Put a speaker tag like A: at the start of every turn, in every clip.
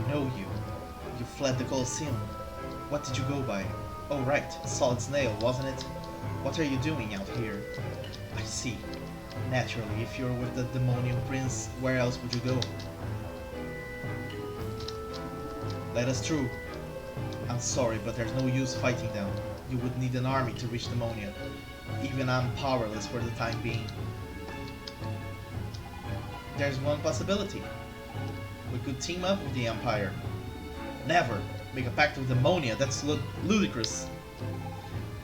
A: know you. You fled the Colosseum. What did you go by? Oh right, Solid Snail, wasn't it? What are you doing out here? I see. Naturally, if you're with the Demonium Prince, where else would you go? Let us through. I'm sorry, but there's no use fighting them. You would need an army to reach Demonia. Even I'm powerless for the time being. There's one possibility. We could team up with the Empire. Never! Make a pact with Demonia, that's ludicrous.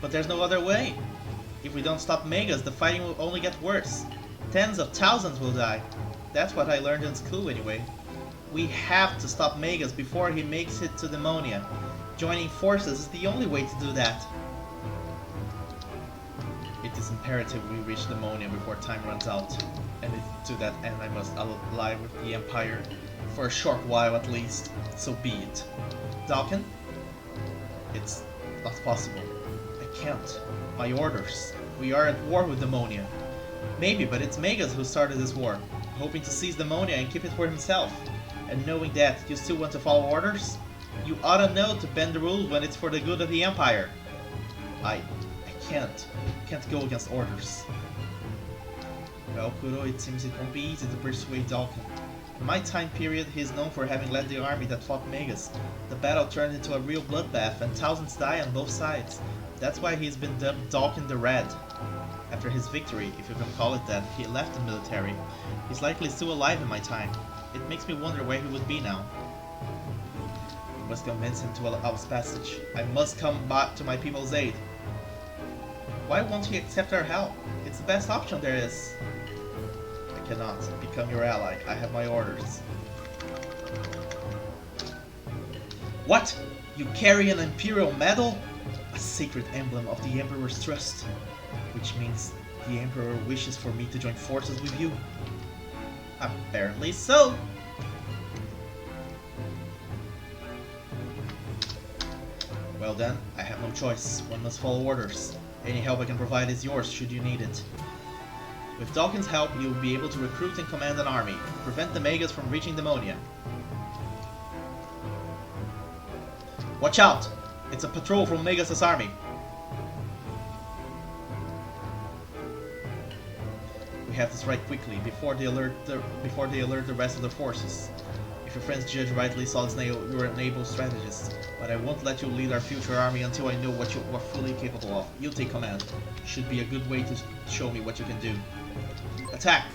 A: But there's no other way. If we don't stop Megas, the fighting will only get worse. Tens of thousands will die. That's what I learned in school anyway. We have to stop Megas before he makes it to Demonia. Joining forces is the only way to do that. It is imperative we reach Demonia before time runs out. And to that end I must ally with the Empire. For a short while at least. So be it. Dalkin? It's not possible. I can't. My orders. We are at war with Demonia. Maybe, but it's Megas who started this war, hoping to seize Demonia and keep it for himself. And knowing that, you still want to follow orders? You ought to know to bend the rules when it's for the good of the Empire. I can't. Can't go against orders. Well, Kuro, it seems it won't be easy to persuade Dalkin. In my time period, he is known for having led the army that fought Megas. The battle turned into a real bloodbath and thousands died on both sides. That's why he's been dubbed Dalkin the Red. After his victory, if you can call it that, he left the military. He's likely still alive in my time. It makes me wonder where he would be now. We must convince him to allow us passage. I must come back to my people's aid. Why won't he accept our help? It's the best option there is. I cannot become your ally. I have my orders. What? You carry an Imperial medal? A sacred emblem of the Emperor's trust. Which means the Emperor wishes for me to join forces with you. Apparently so. Well then, I have no choice. One must follow orders. Any help I can provide is yours should you need it. With Dalkin's help, you will be able to recruit and command an army, prevent the Megas from reaching Demonia. Watch out! It's a patrol from Megas' army. We have this right quickly, before they alert the rest of the forces. If your friends judge rightly, Solid Snail, you're an able strategist, but I won't let you lead our future army until I know what you are fully capable of. You take command. Should be a good way to show me what you can do. Attack!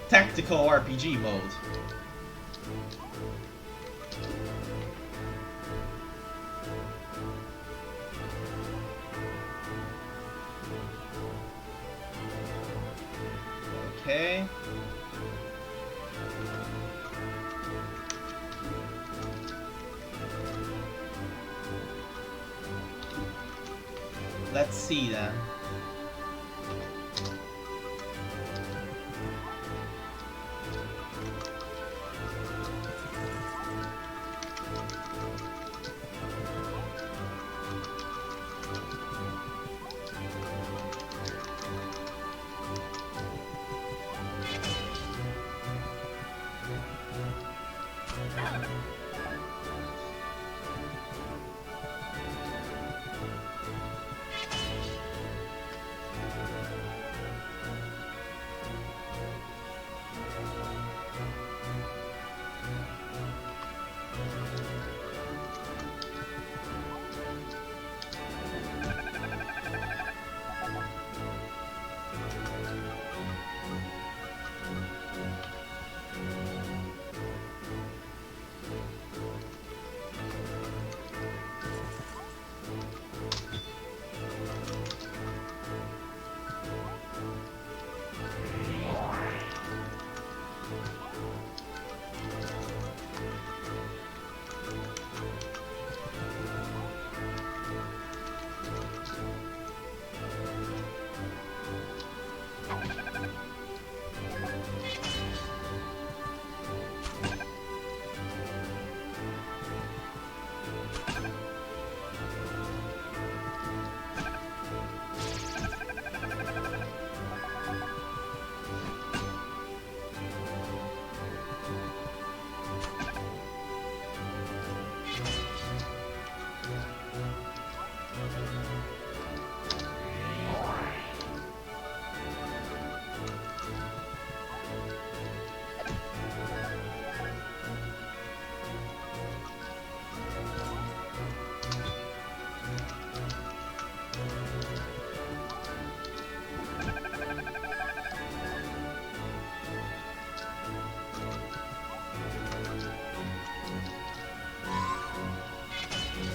A: Tactical RPG mode. Okay. Let's see then.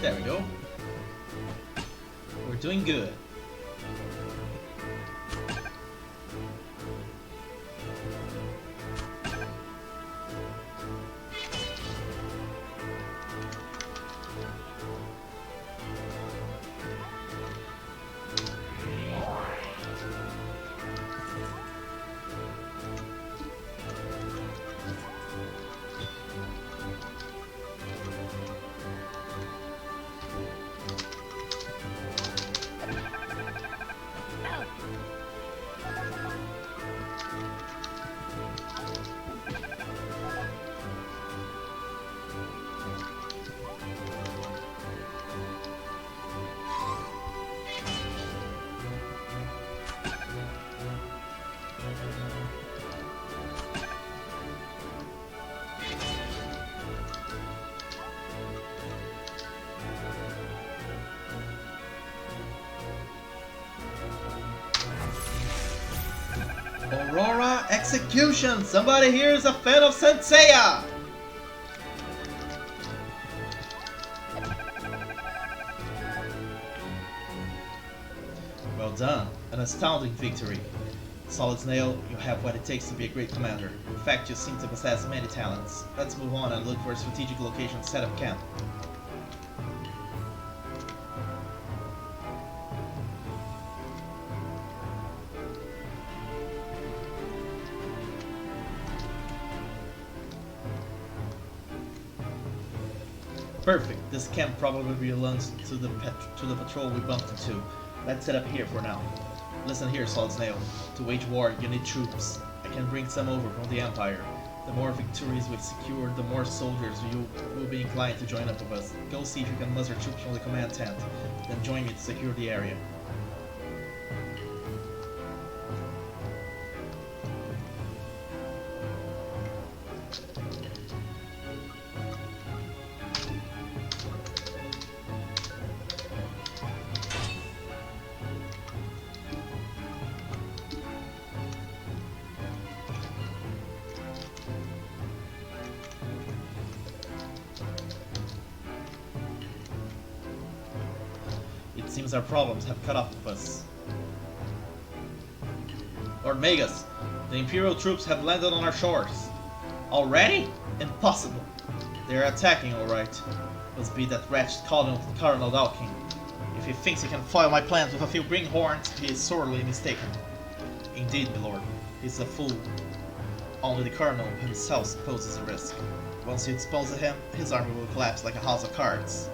A: There we go. We're doing good. Aurora Execution! Somebody here is a fan of Senseiya! Well done. An astounding victory. Solid Snail, you have what it takes to be a great commander. In fact, you seem to possess many talents. Let's move on and look for a strategic location to set up camp. Perfect. This camp probably belongs to the patrol we bumped into. Let's set up here for now. Listen here, Solid Snail. To wage war, you need troops. I can bring some over from the Empire. The more victories we secure, the more soldiers you will be inclined to join up with us. Go see if you can muster troops from the command tent. Then join me to secure the area. It seems our problems have caught up with us. Lord Magus, the Imperial troops have landed on our shores. Already? Impossible. They are attacking, alright. Must be that wretched Colonel Dalkin. If he thinks he can foil my plans with a few greenhorns, he is sorely mistaken. Indeed, my lord. He's a fool. Only the Colonel himself poses a risk. Once you dispose of him, his army will collapse like a house of cards.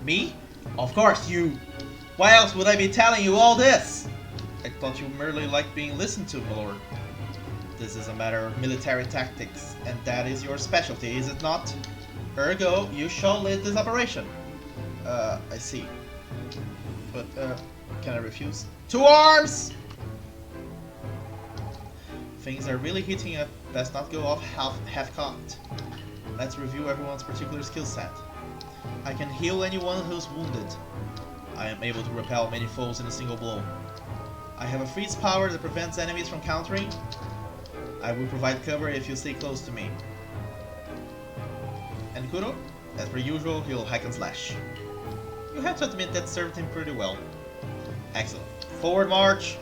A: Me? Of course, you! Why else would I be telling you all this? I thought you merely liked being listened to, my lord. This is a matter of military tactics, and that is your specialty, is it not? Ergo, you shall lead this operation. I see. But, can I refuse? To arms! Things are really heating up. Best not go off half-cocked. Let's review everyone's particular skill set. I can heal anyone who's wounded. I am able to repel many foes in a single blow. I have a freeze power that prevents enemies from countering. I will provide cover if you stay close to me. And Kuro, as per usual, he'll hack and slash. You have to admit that served him pretty well. Excellent. Forward march!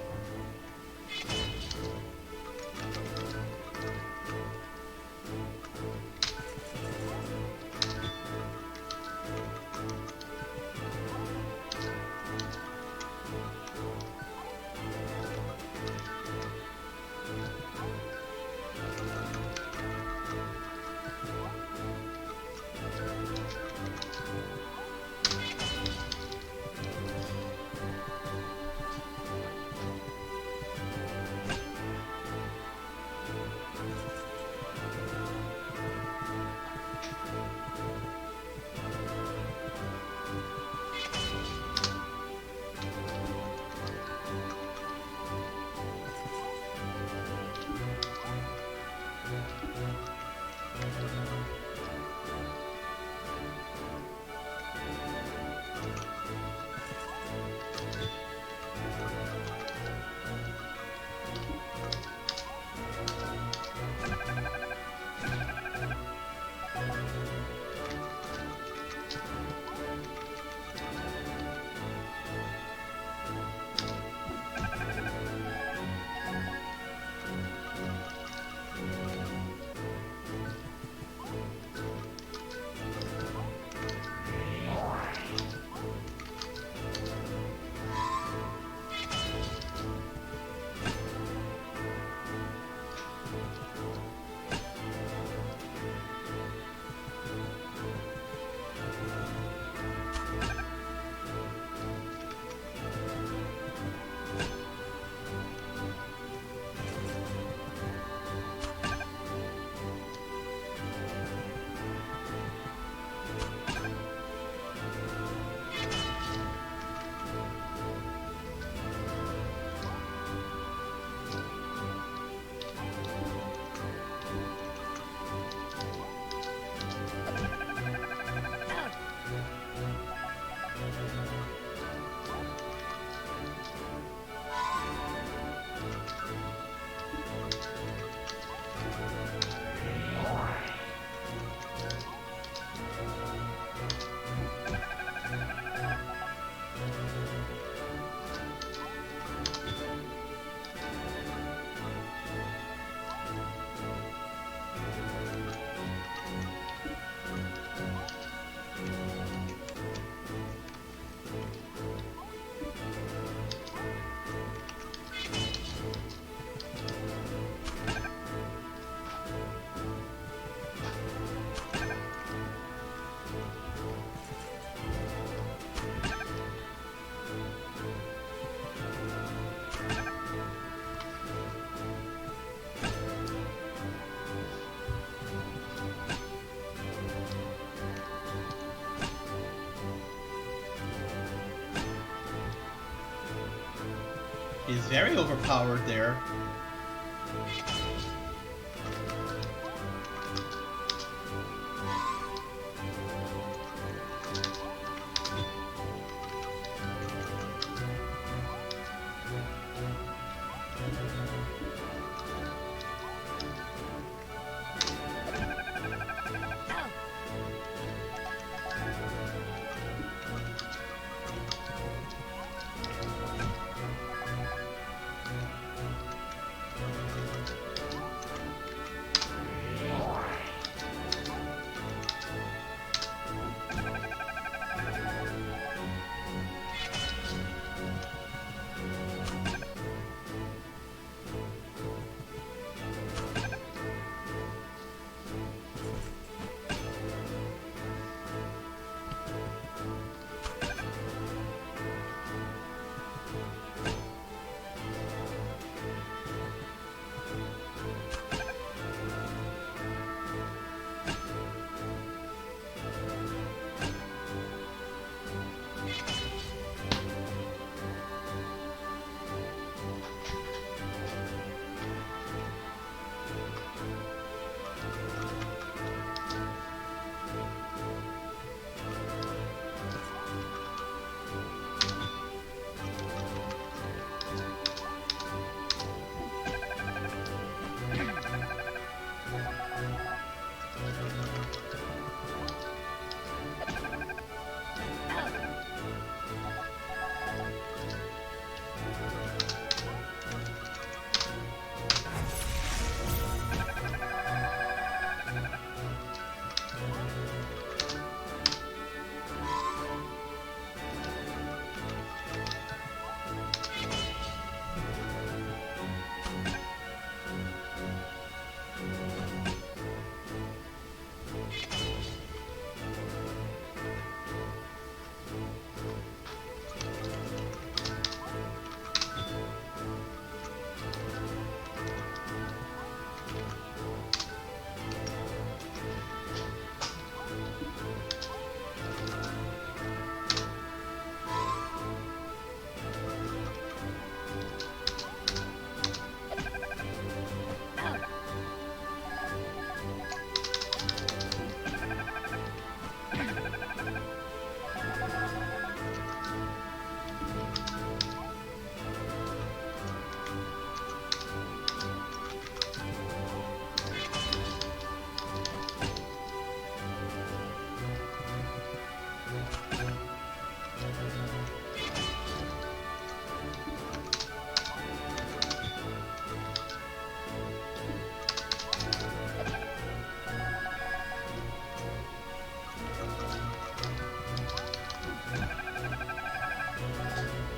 A: He's very overpowered there.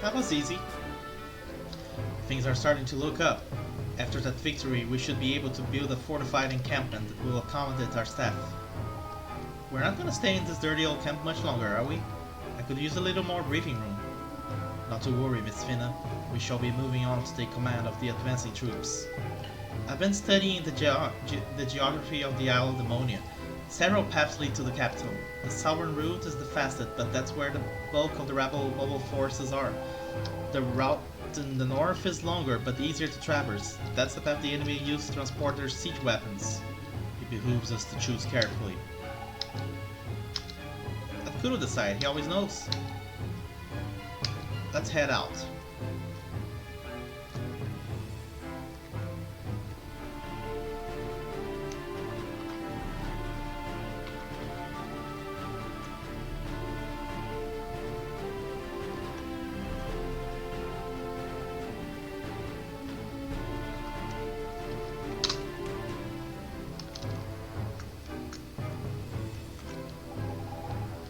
A: That was easy. Things are starting to look up. After that victory, we should be able to build a fortified encampment that will accommodate our staff. We're not gonna stay in this dirty old camp much longer, are we? I could use a little more breathing room. Not to worry, Miss Finna. We shall be moving on to take command of the advancing troops. I've been studying the geography of the Isle of Demonia. Several paths lead to the capital. The southern route is the fastest, but that's where the bulk of the rebel mobile forces are. The route in the north is longer, but easier to traverse. That's the path the enemy used to transport their siege weapons. It behooves us to choose carefully. Let Kuro decide, he always knows. Let's head out.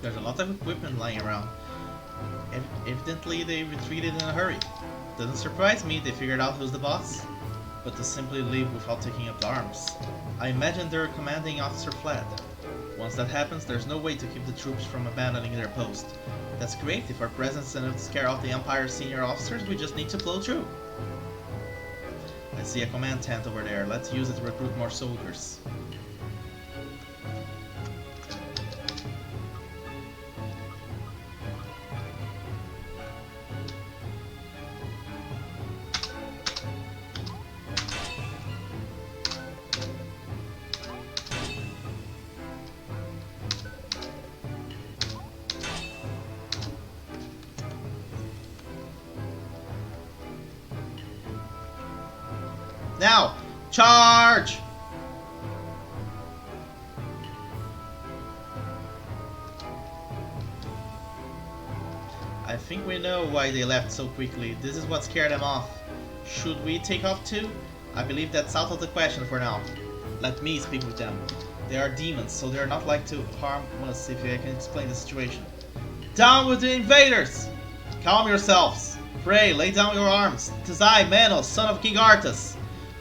A: There's a lot of equipment lying around. Evidently they retreated in a hurry. Doesn't surprise me they figured out who's the boss. But to simply leave without taking up arms. I imagine their commanding officer fled. Once that happens, there's no way to keep the troops from abandoning their post. That's great. If our presence is enough to scare off the Empire's senior officers, we just need to blow through. I see a command tent over there. Let's use it to recruit more soldiers. Now! Charge! I think we know why they left so quickly. This is what scared them off. Should we take off too? I believe that's out of the question for now. Let me speak with them. They are demons, so they are not like to harm us if I can explain the situation. Down with the invaders! Calm yourselves. Pray, lay down your arms. 'Tis I, Manos, son of King Arthas.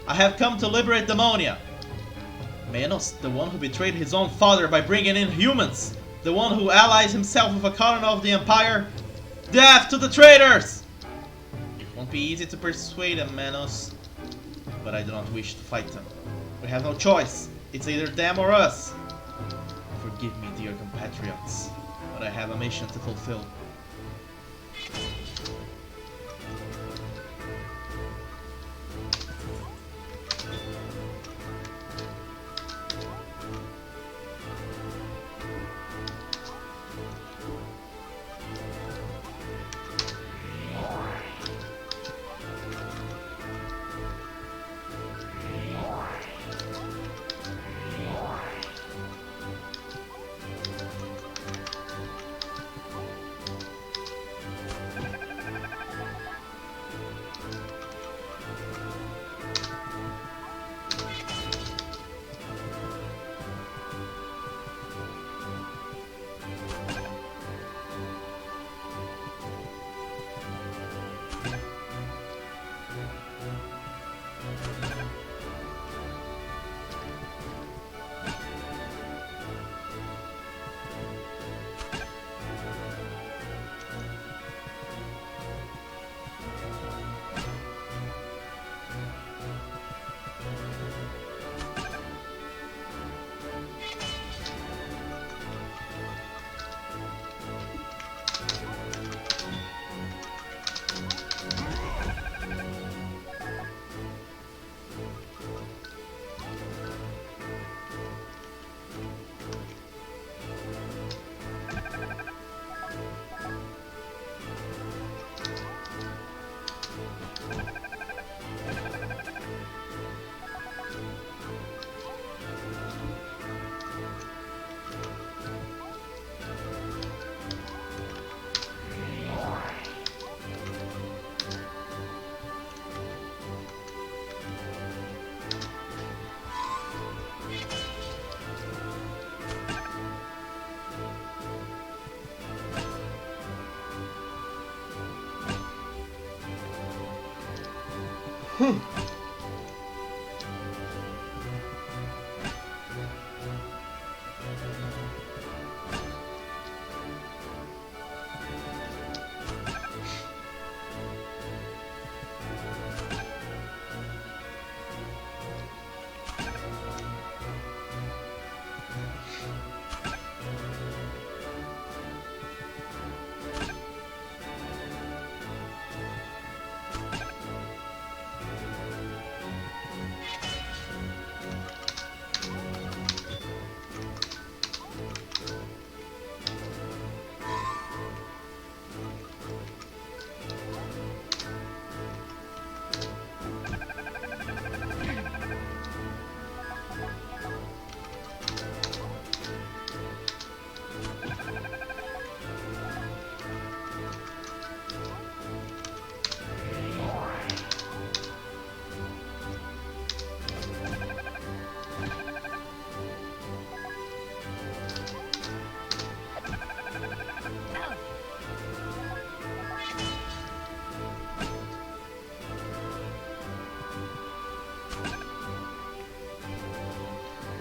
A: I have come to liberate Demonia. Manos, the one who betrayed his own father by bringing in humans. The one who allies himself with a colony of the Empire. Death to the traitors! It won't be easy to persuade them, Manos. But I do not wish to fight them. We have no choice. It's either them or us. Forgive me, dear compatriots, but I have a mission to fulfill.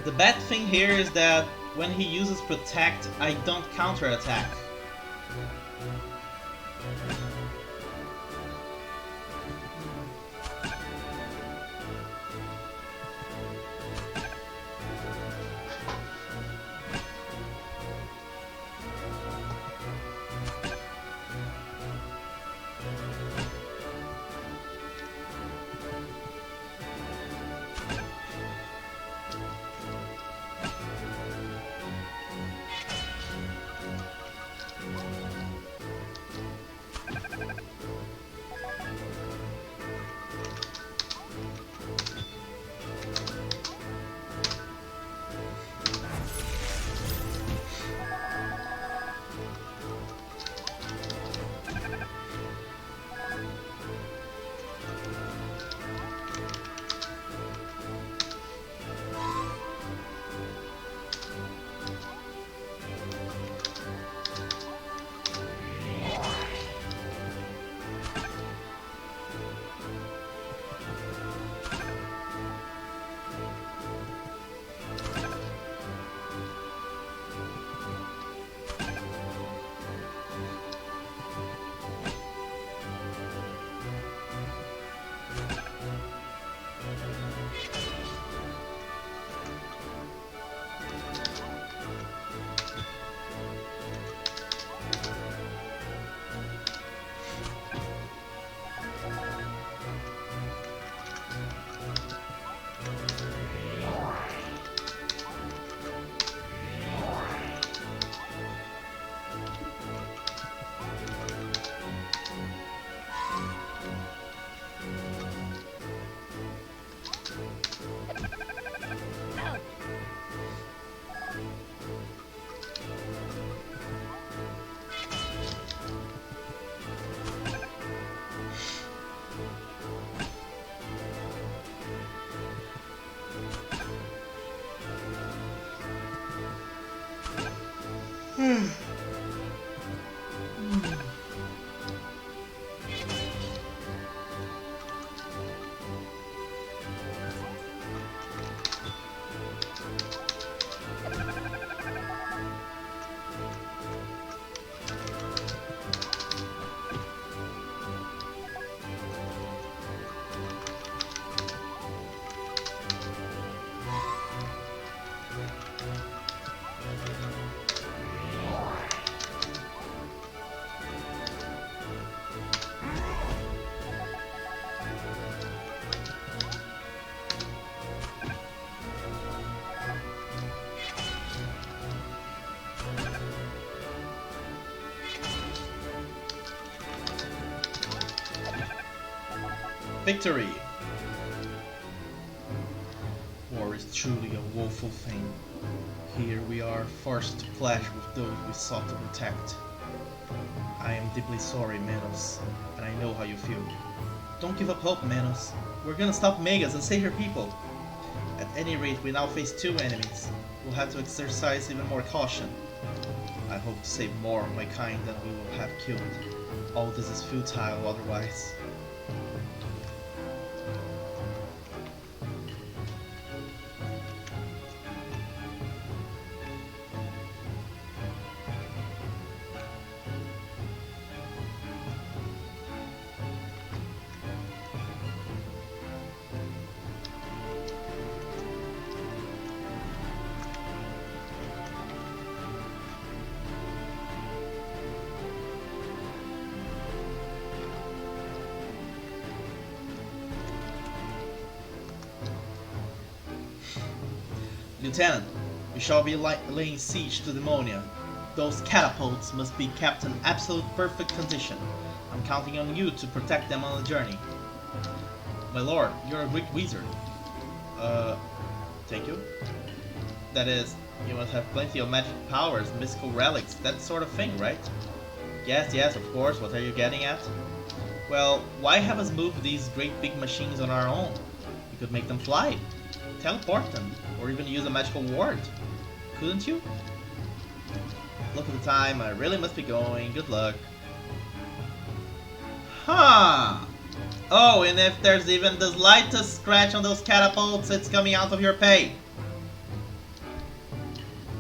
A: The bad thing here is that when he uses Protect, I don't counterattack. Victory! War is truly a woeful thing. Here we are forced to clash with those we sought to protect. I am deeply sorry, Manos, and I know how you feel. Don't give up hope, Manos. We're gonna stop Megas and save your people. At any rate, we now face 2 enemies. We'll have to exercise even more caution. I hope to save more of my kind than we will have killed. All this is futile otherwise. Lieutenant, we shall be laying siege to Demonia. Those catapults must be kept in absolute perfect condition. I'm counting on you to protect them on the journey. My lord, you're a great wizard. Thank you. That is, you must have plenty of magic powers, mystical relics, that sort of thing, right? Yes, of course. What are you getting at? Well, why have us move these great big machines on our own? We could make them fly, teleport them, or even use a magical ward. Couldn't you? Look at the time, I really must be going. Good luck. Huh! Oh, and if there's even the slightest scratch on those catapults, it's coming out of your pay.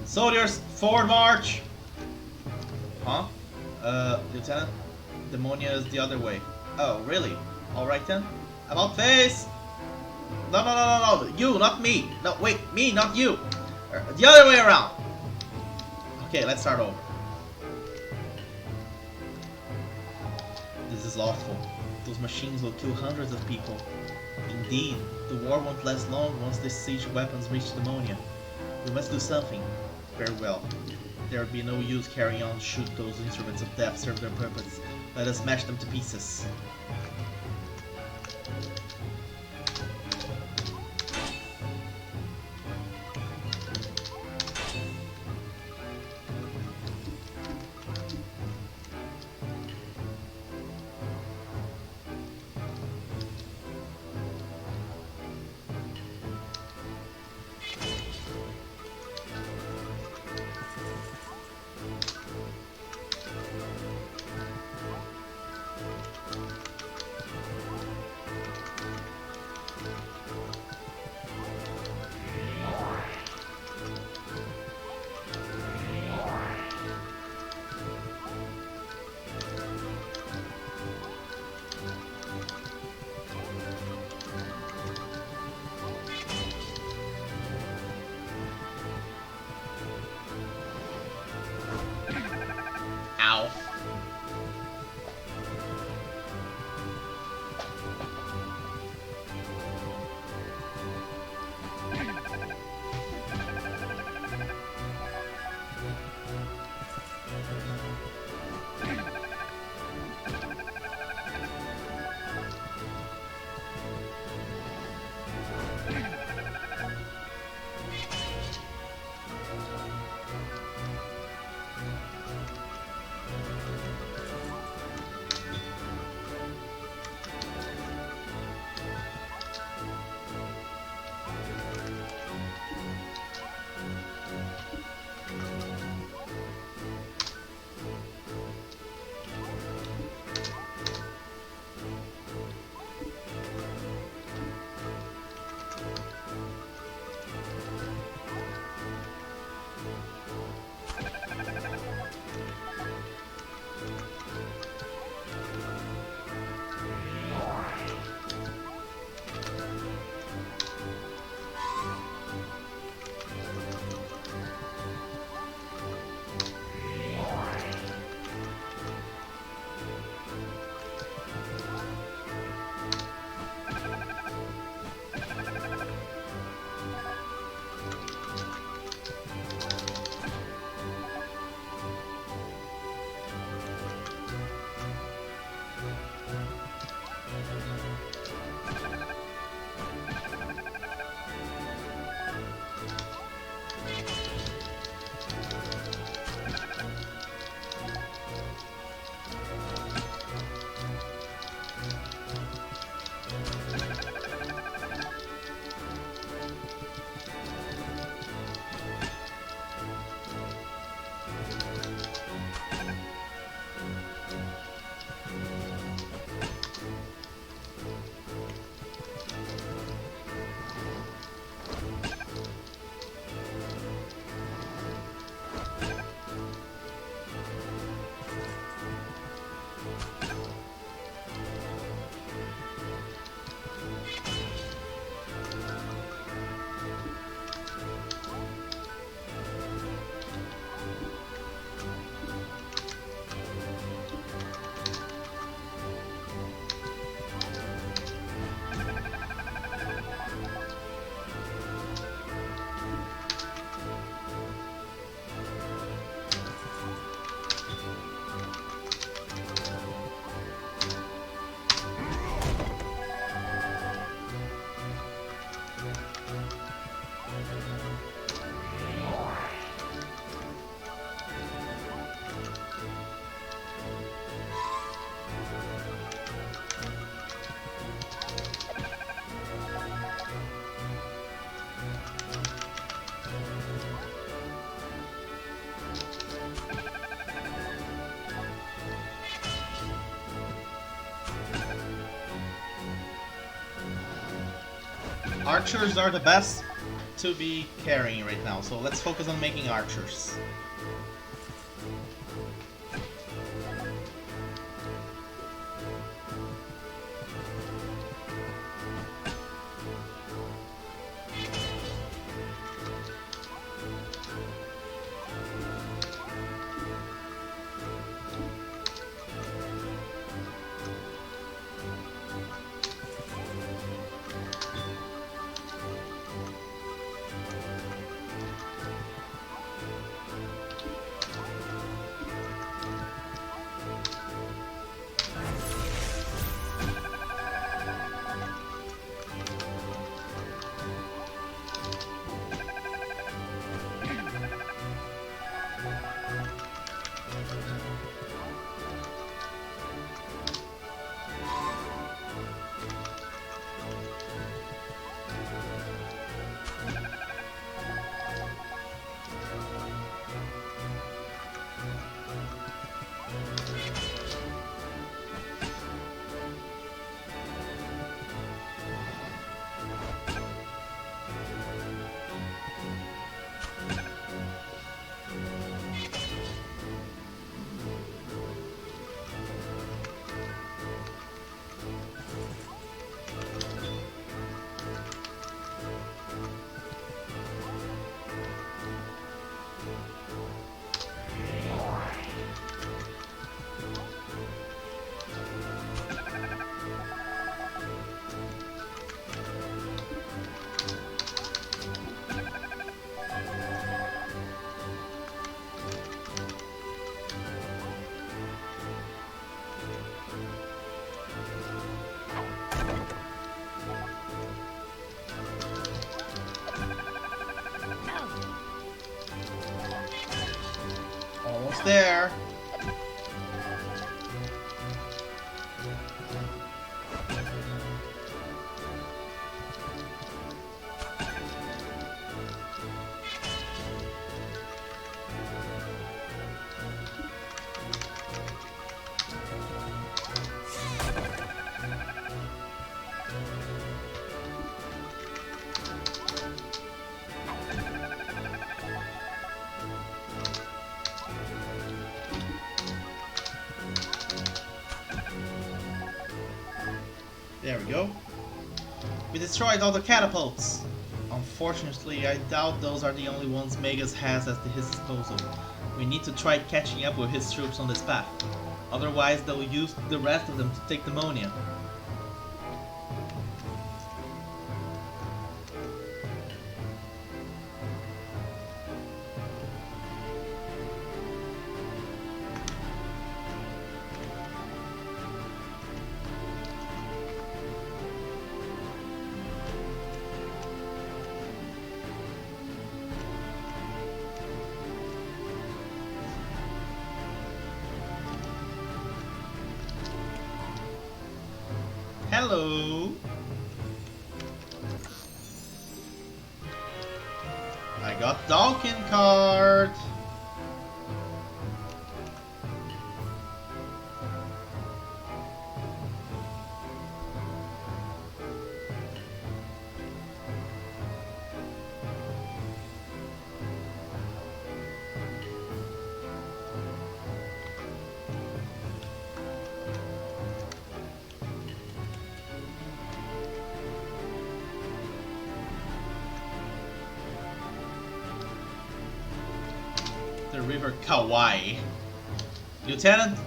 A: Soldiers, forward march! Huh? Lieutenant? Demonia is the other way. Oh, really? Alright then. About face! No. You, not me. No, wait, me, not you. The other way around. Okay, let's start over. This is awful. Those machines will kill hundreds of people. Indeed, the war won't last long once the siege weapons reach Demonia. We must do something. Very well. There would be no use carrying on should those instruments of death serve their purpose. Let us smash them to pieces. Archers are the best to be carrying right now, so let's focus on making archers. Almost there. There we go. We destroyed all the catapults. Unfortunately, I doubt those are the only ones Magus has at his disposal. We need to try catching up with his troops on this path. Otherwise, they'll use the rest of them to take Demonia. Hello! I got Dalkin card! The River Kauai. Lieutenant,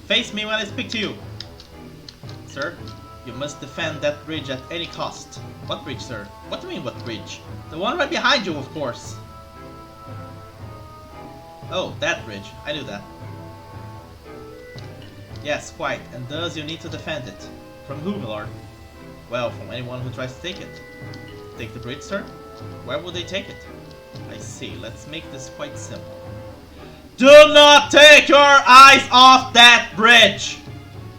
A: face me when I speak to you. Sir, you must defend that bridge at any cost. What bridge, sir? What do you mean, what bridge? The one right behind you, of course. Oh, that bridge. I knew that. Yes, quite. And thus you need to defend it. From whom, Lord? Well, from anyone who tries to take it. Take the bridge, sir? Where would they take it? I see. Let's make this quite simple. Do not take your eyes off that bridge!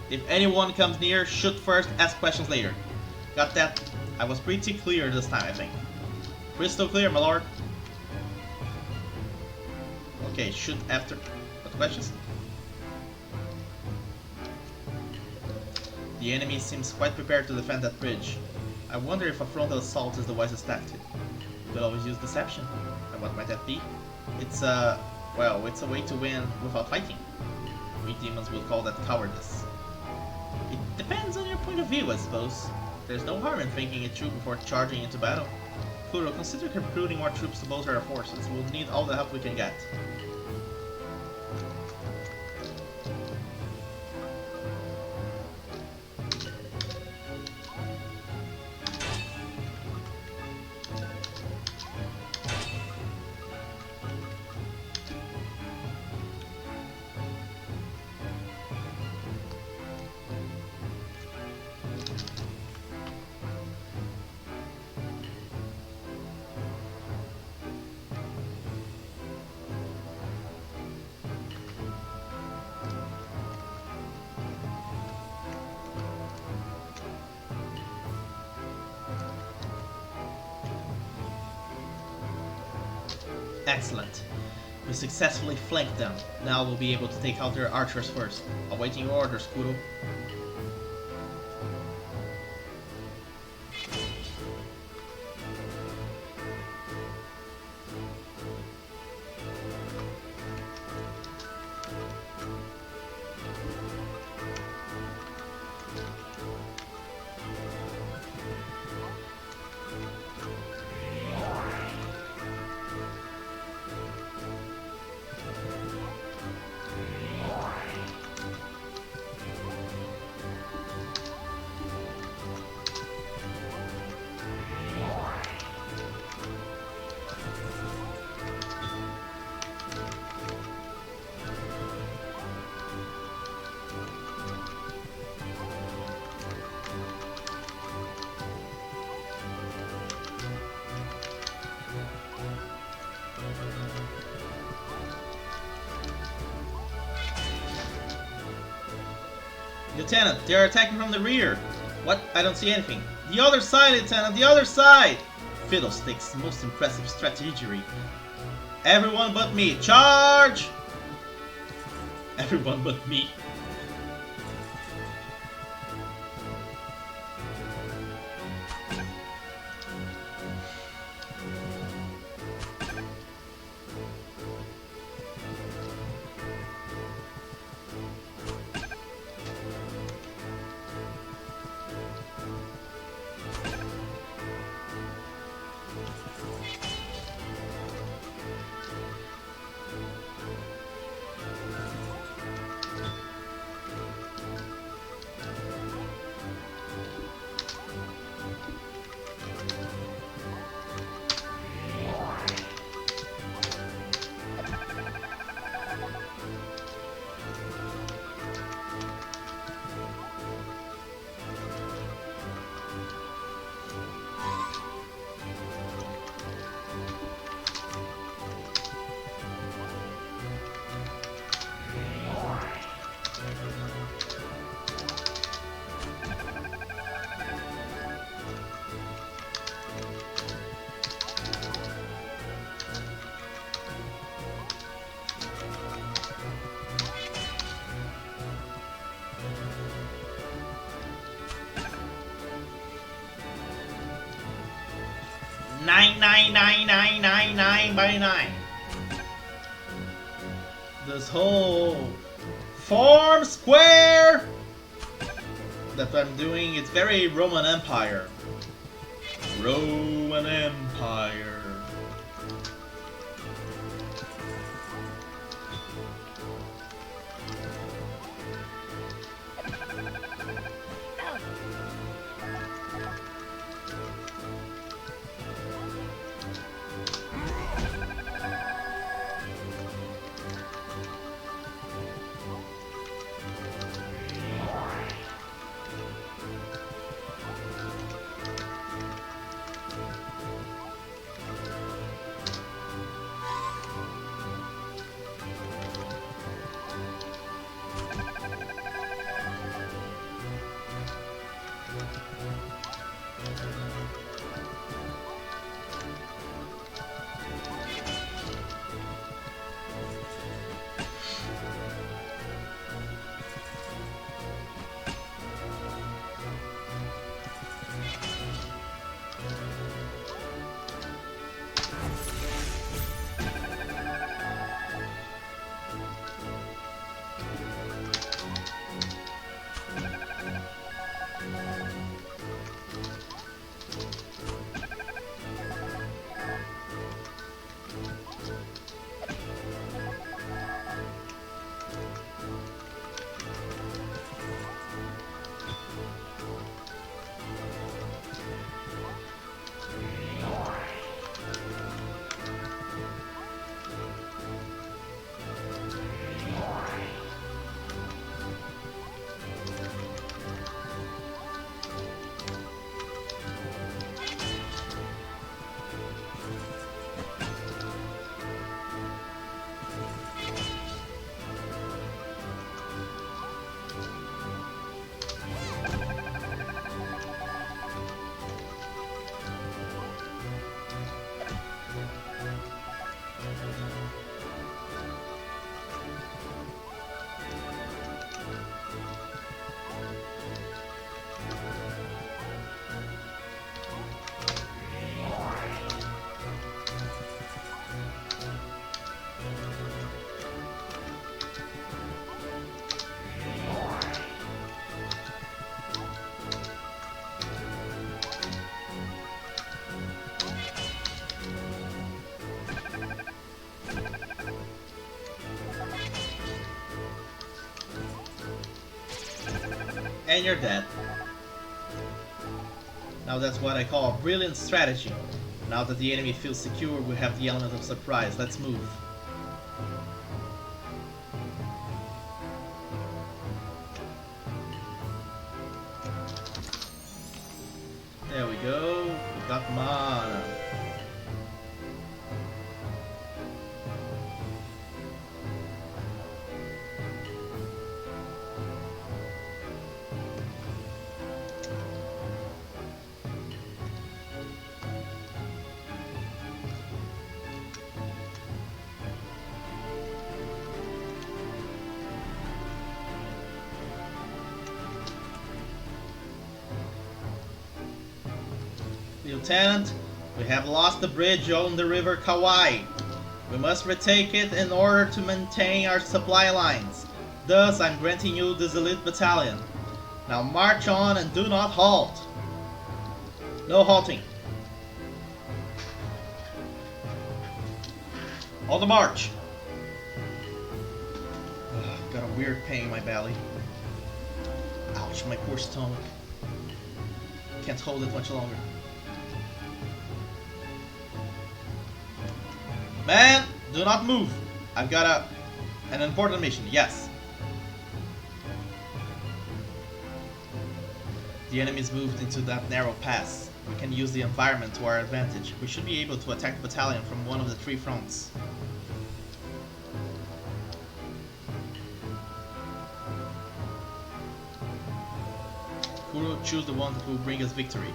A: If anyone comes near, shoot first, ask questions later. Got that? I was pretty clear this time, I think. Crystal clear, my lord. Okay, shoot after. What questions? The enemy seems quite prepared to defend that bridge. I wonder if a frontal assault is the wisest tactic. We could always use deception. And what might that be? It's well, it's a way to win without fighting. We demons would call that cowardice. It depends on your point of view, I suppose. There's no harm in thinking it through before charging into battle. Kuro, consider recruiting more troops to bolster our forces. We'll need all the help we can get. Excellent. We successfully flanked them. Now we'll be able to take out their archers first. Awaiting your orders, Kuro. Lieutenant, they are attacking from the rear. What? I don't see anything. The other side, Lieutenant, the other side! Fiddlesticks, most impressive strategy. Everyone but me, charge! Everyone but me. Nine by 9. This whole form square that I'm doing, it's very Roman Empire. Roman Empire. And you're dead. Now that's what I call a brilliant strategy. Now that the enemy feels secure, we have the element of surprise. Let's move. There we go. We got mana. Lieutenant, we have lost the bridge on the river Kauai. We must retake it in order to maintain our supply lines. Thus, I'm granting you this elite battalion. Now march on and do not halt. No halting. On the march. Ugh, got a weird pain in my belly. Ouch, my poor stomach. Can't hold it much longer. Man, do not move. I've got an important mission. Yes. The enemy's moved into that narrow pass. We can use the environment to our advantage. We should be able to attack the battalion from one of the 3 fronts. Kuro, choose the one that will bring us victory.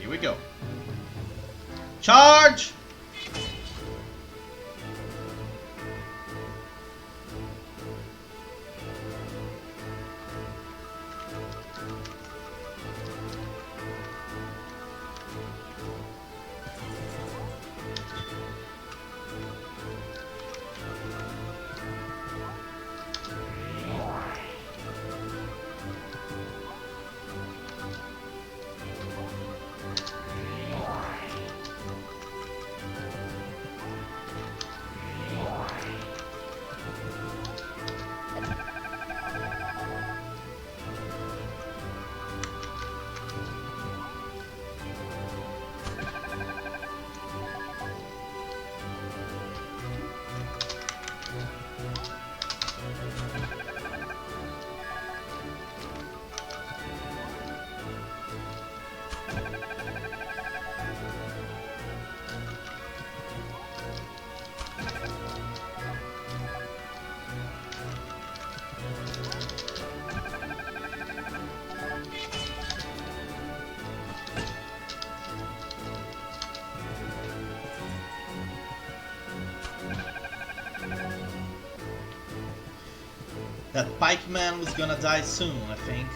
A: Here we go. Charge! That pikeman was gonna die soon, I think.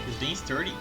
A: He's being sturdy.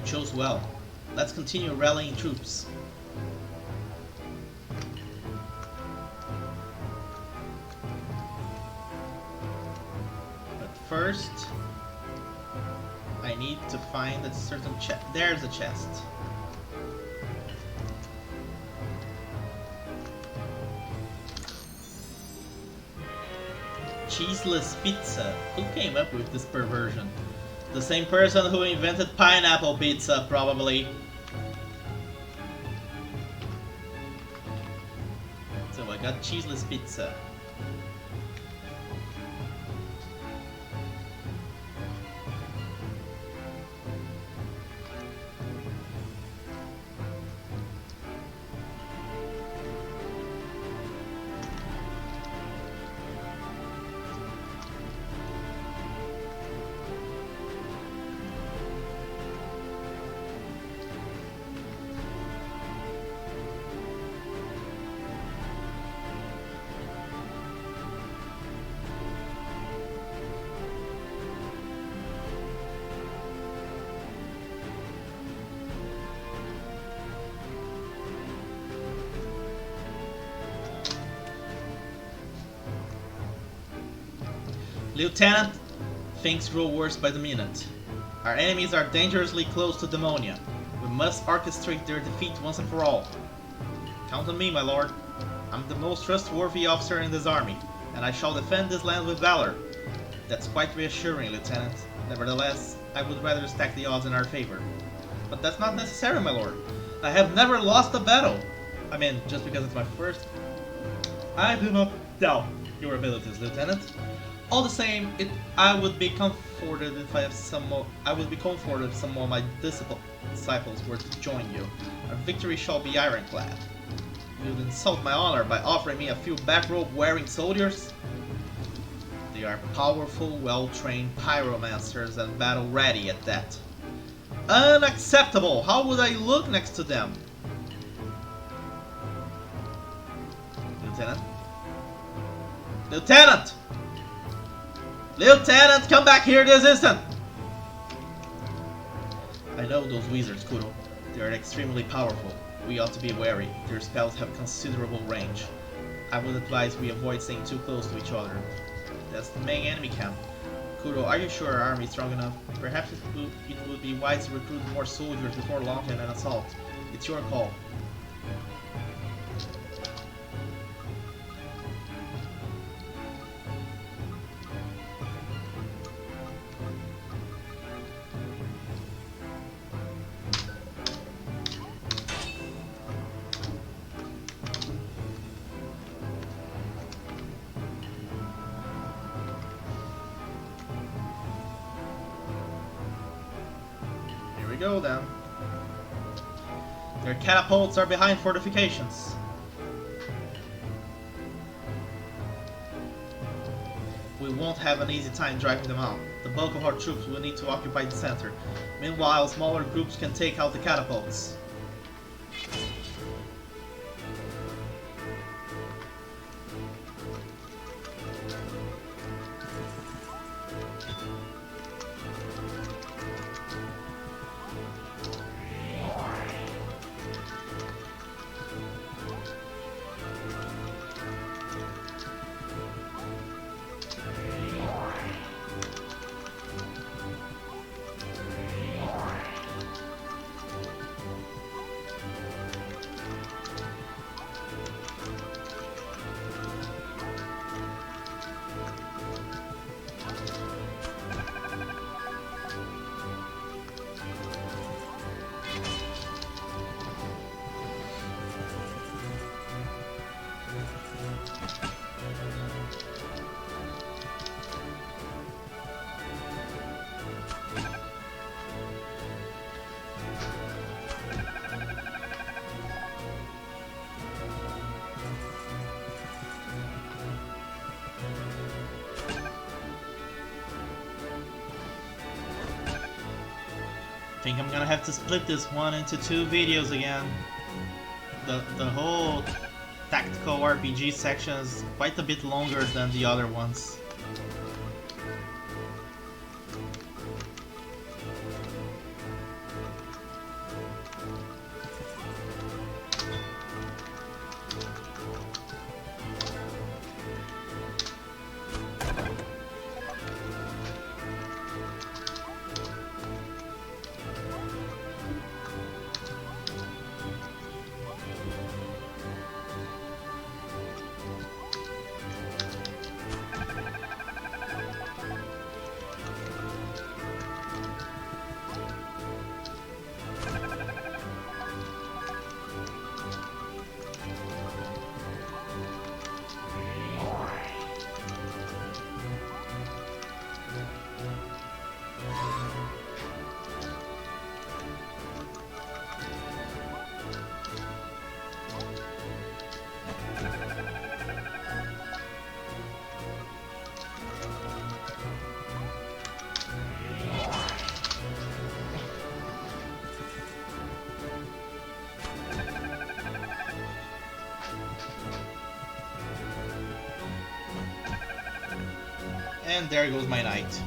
A: chose well. Let's continue rallying troops. But first, I need to find a certain chest. There's a chest. Cheeseless pizza. Who came up with this perversion? The same person who invented pineapple pizza, probably. So I got cheeseless pizza. Lieutenant, things grow worse by the minute. Our enemies are dangerously close to Demonia. We must orchestrate their defeat once and for all. Count on me, my lord. I'm the most trustworthy officer in this army, and I shall defend this land with valor. That's quite reassuring, Lieutenant. Nevertheless, I would rather stack the odds in our favor. But that's not necessary, my lord. I have never lost a battle. I mean, just because it's my first. I do not doubt your abilities, Lieutenant. All the same, I would be comforted if some of my disciples were to join you. Our victory shall be ironclad. You'd insult my honor by offering me a few backrobe-wearing soldiers? They are powerful, well-trained pyromancers and battle-ready at that. Unacceptable! How would I look next to them? Lieutenant? Lieutenant! Lieutenant, come back here this instant! I know those wizards, Kuro. They are extremely powerful. We ought to be wary. Their spells have considerable range. I would advise we avoid staying too close to each other. That's the main enemy camp. Kuro, are you sure our army is strong enough? Perhaps it would be wise to recruit more soldiers before launching an assault. It's your call. Go then. Their catapults are behind fortifications. We won't have an easy time driving them out. The bulk of our troops will need to occupy the center. Meanwhile, smaller groups can take out the catapults. I think I'm gonna have to split this one into two videos again. The whole tactical RPG section is quite a bit longer than the other ones. And there goes my knight.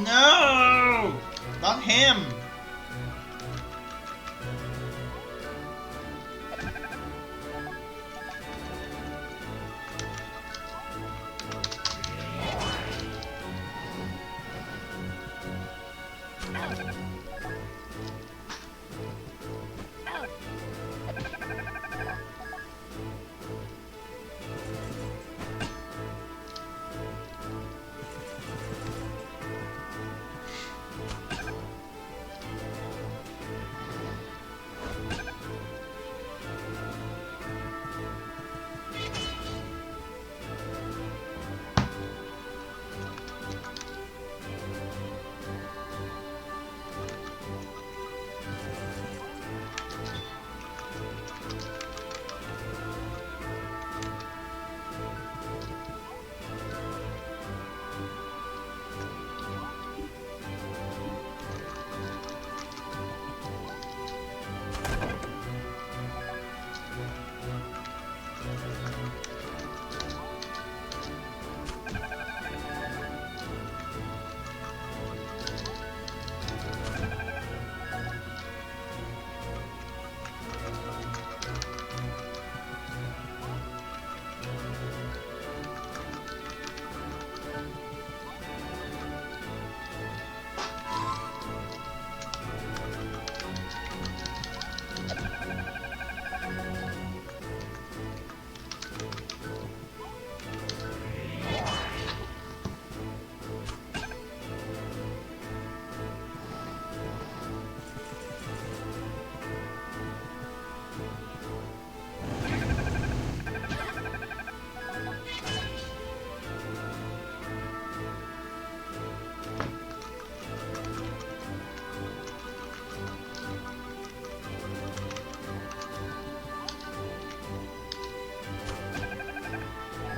A: No! Not him!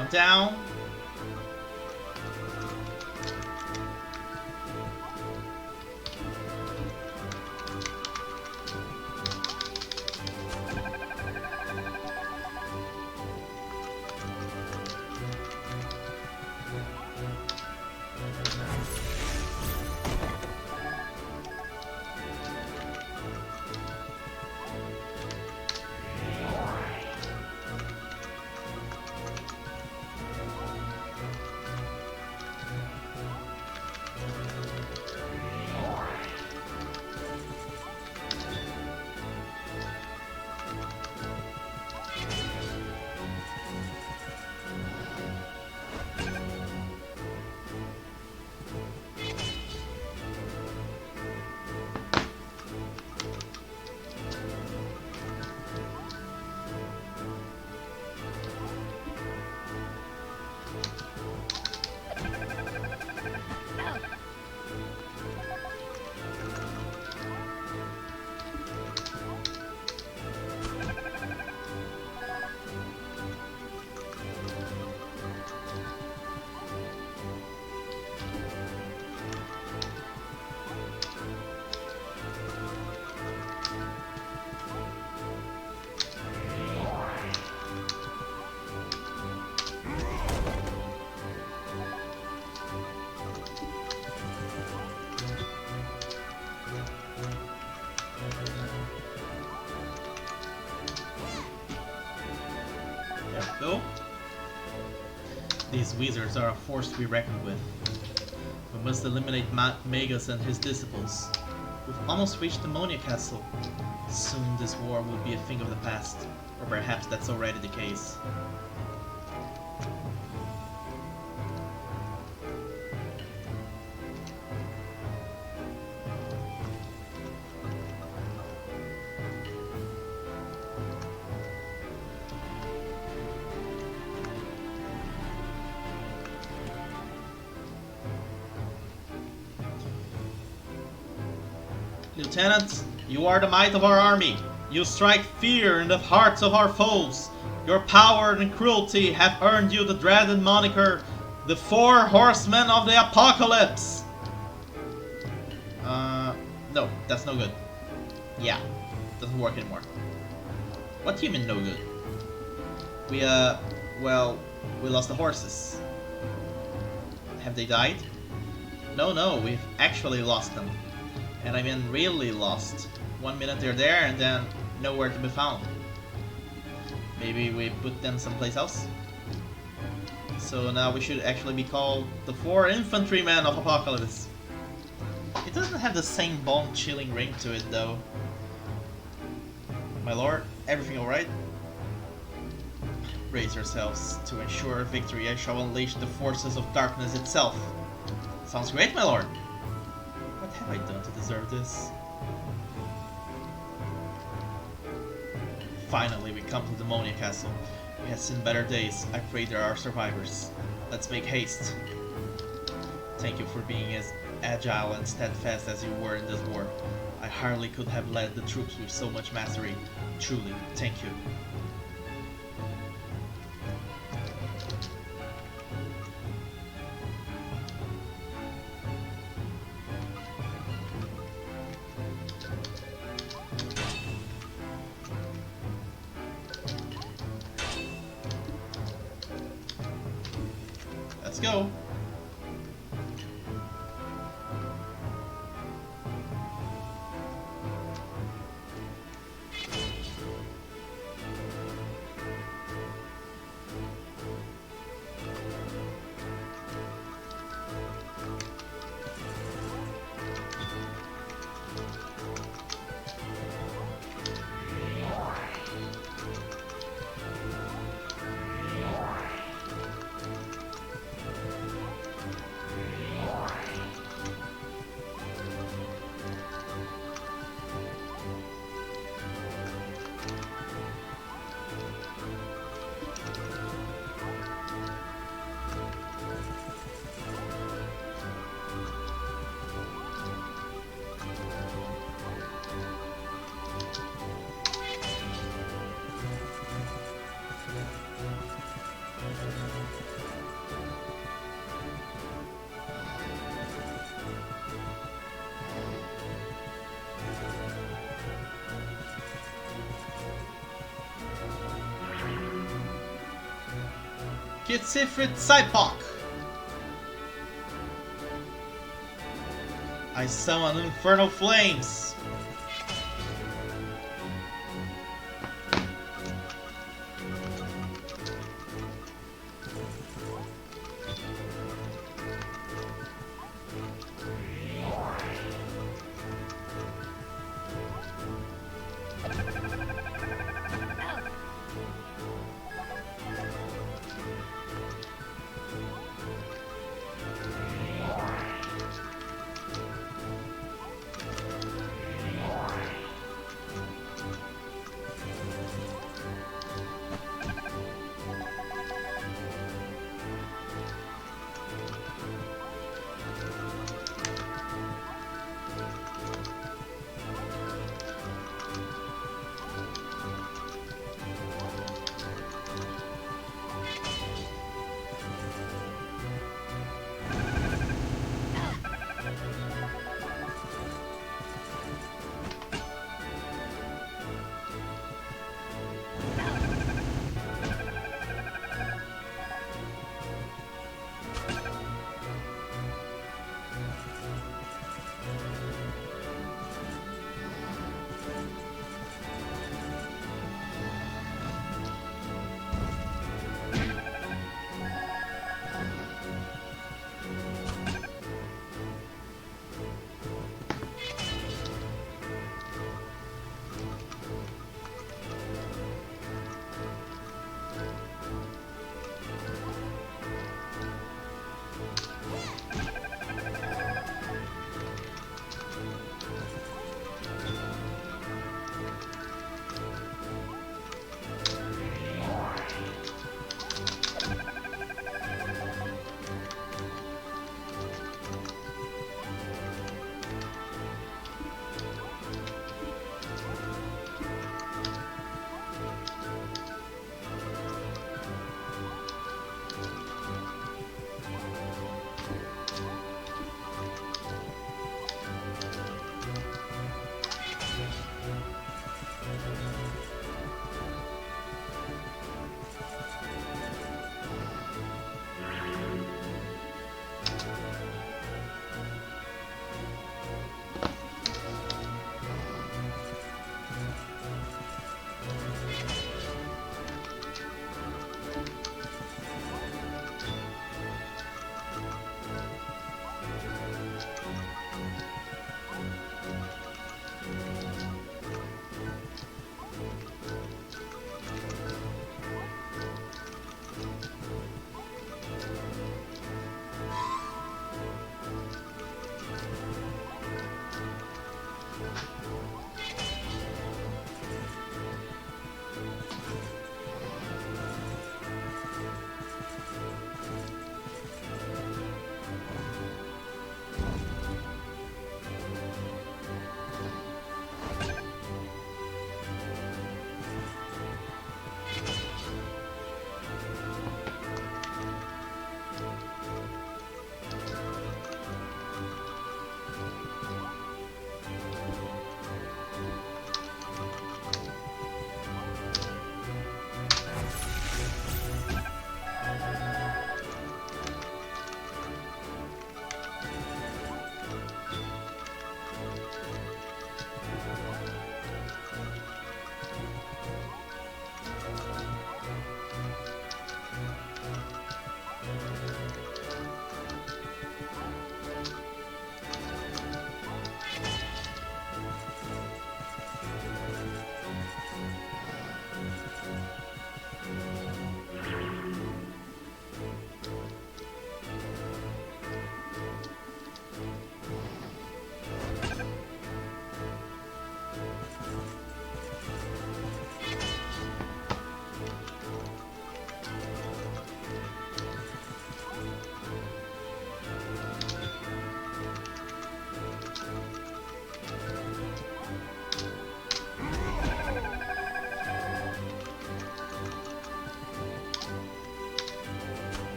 A: One down. Go. These wizards are a force to be reckoned with. We must eliminate Magus and his disciples. We've almost reached the Monia Castle. Soon this war will be a thing of the past. Or perhaps that's already the case. Lieutenant, you are the might of our army. You strike fear in the hearts of our foes. Your power and cruelty have earned you the dreaded moniker, the Four Horsemen of the Apocalypse. No, that's no good. Yeah, doesn't work anymore. What do you mean no good? Well, we lost the horses. Have they died? No, we've actually lost them. And I mean really lost. 1 minute they're there and then nowhere to be found. Maybe we put them someplace else? So now we should actually be called the Four Infantrymen of Apocalypse. It doesn't have the same bone-chilling ring to it though. My lord, everything alright? Brace yourselves. To ensure victory, I shall unleash the forces of darkness itself. Sounds great, my lord. What have I done to deserve this? Finally, we come to the Monia Castle. We have seen better days. I pray there are survivors. Let's make haste. Thank you for being as agile and steadfast as you were in this war. I hardly could have led the troops with so much mastery. Truly, thank you. Let's go. Kitsifrit Saipak. I summon infernal flames.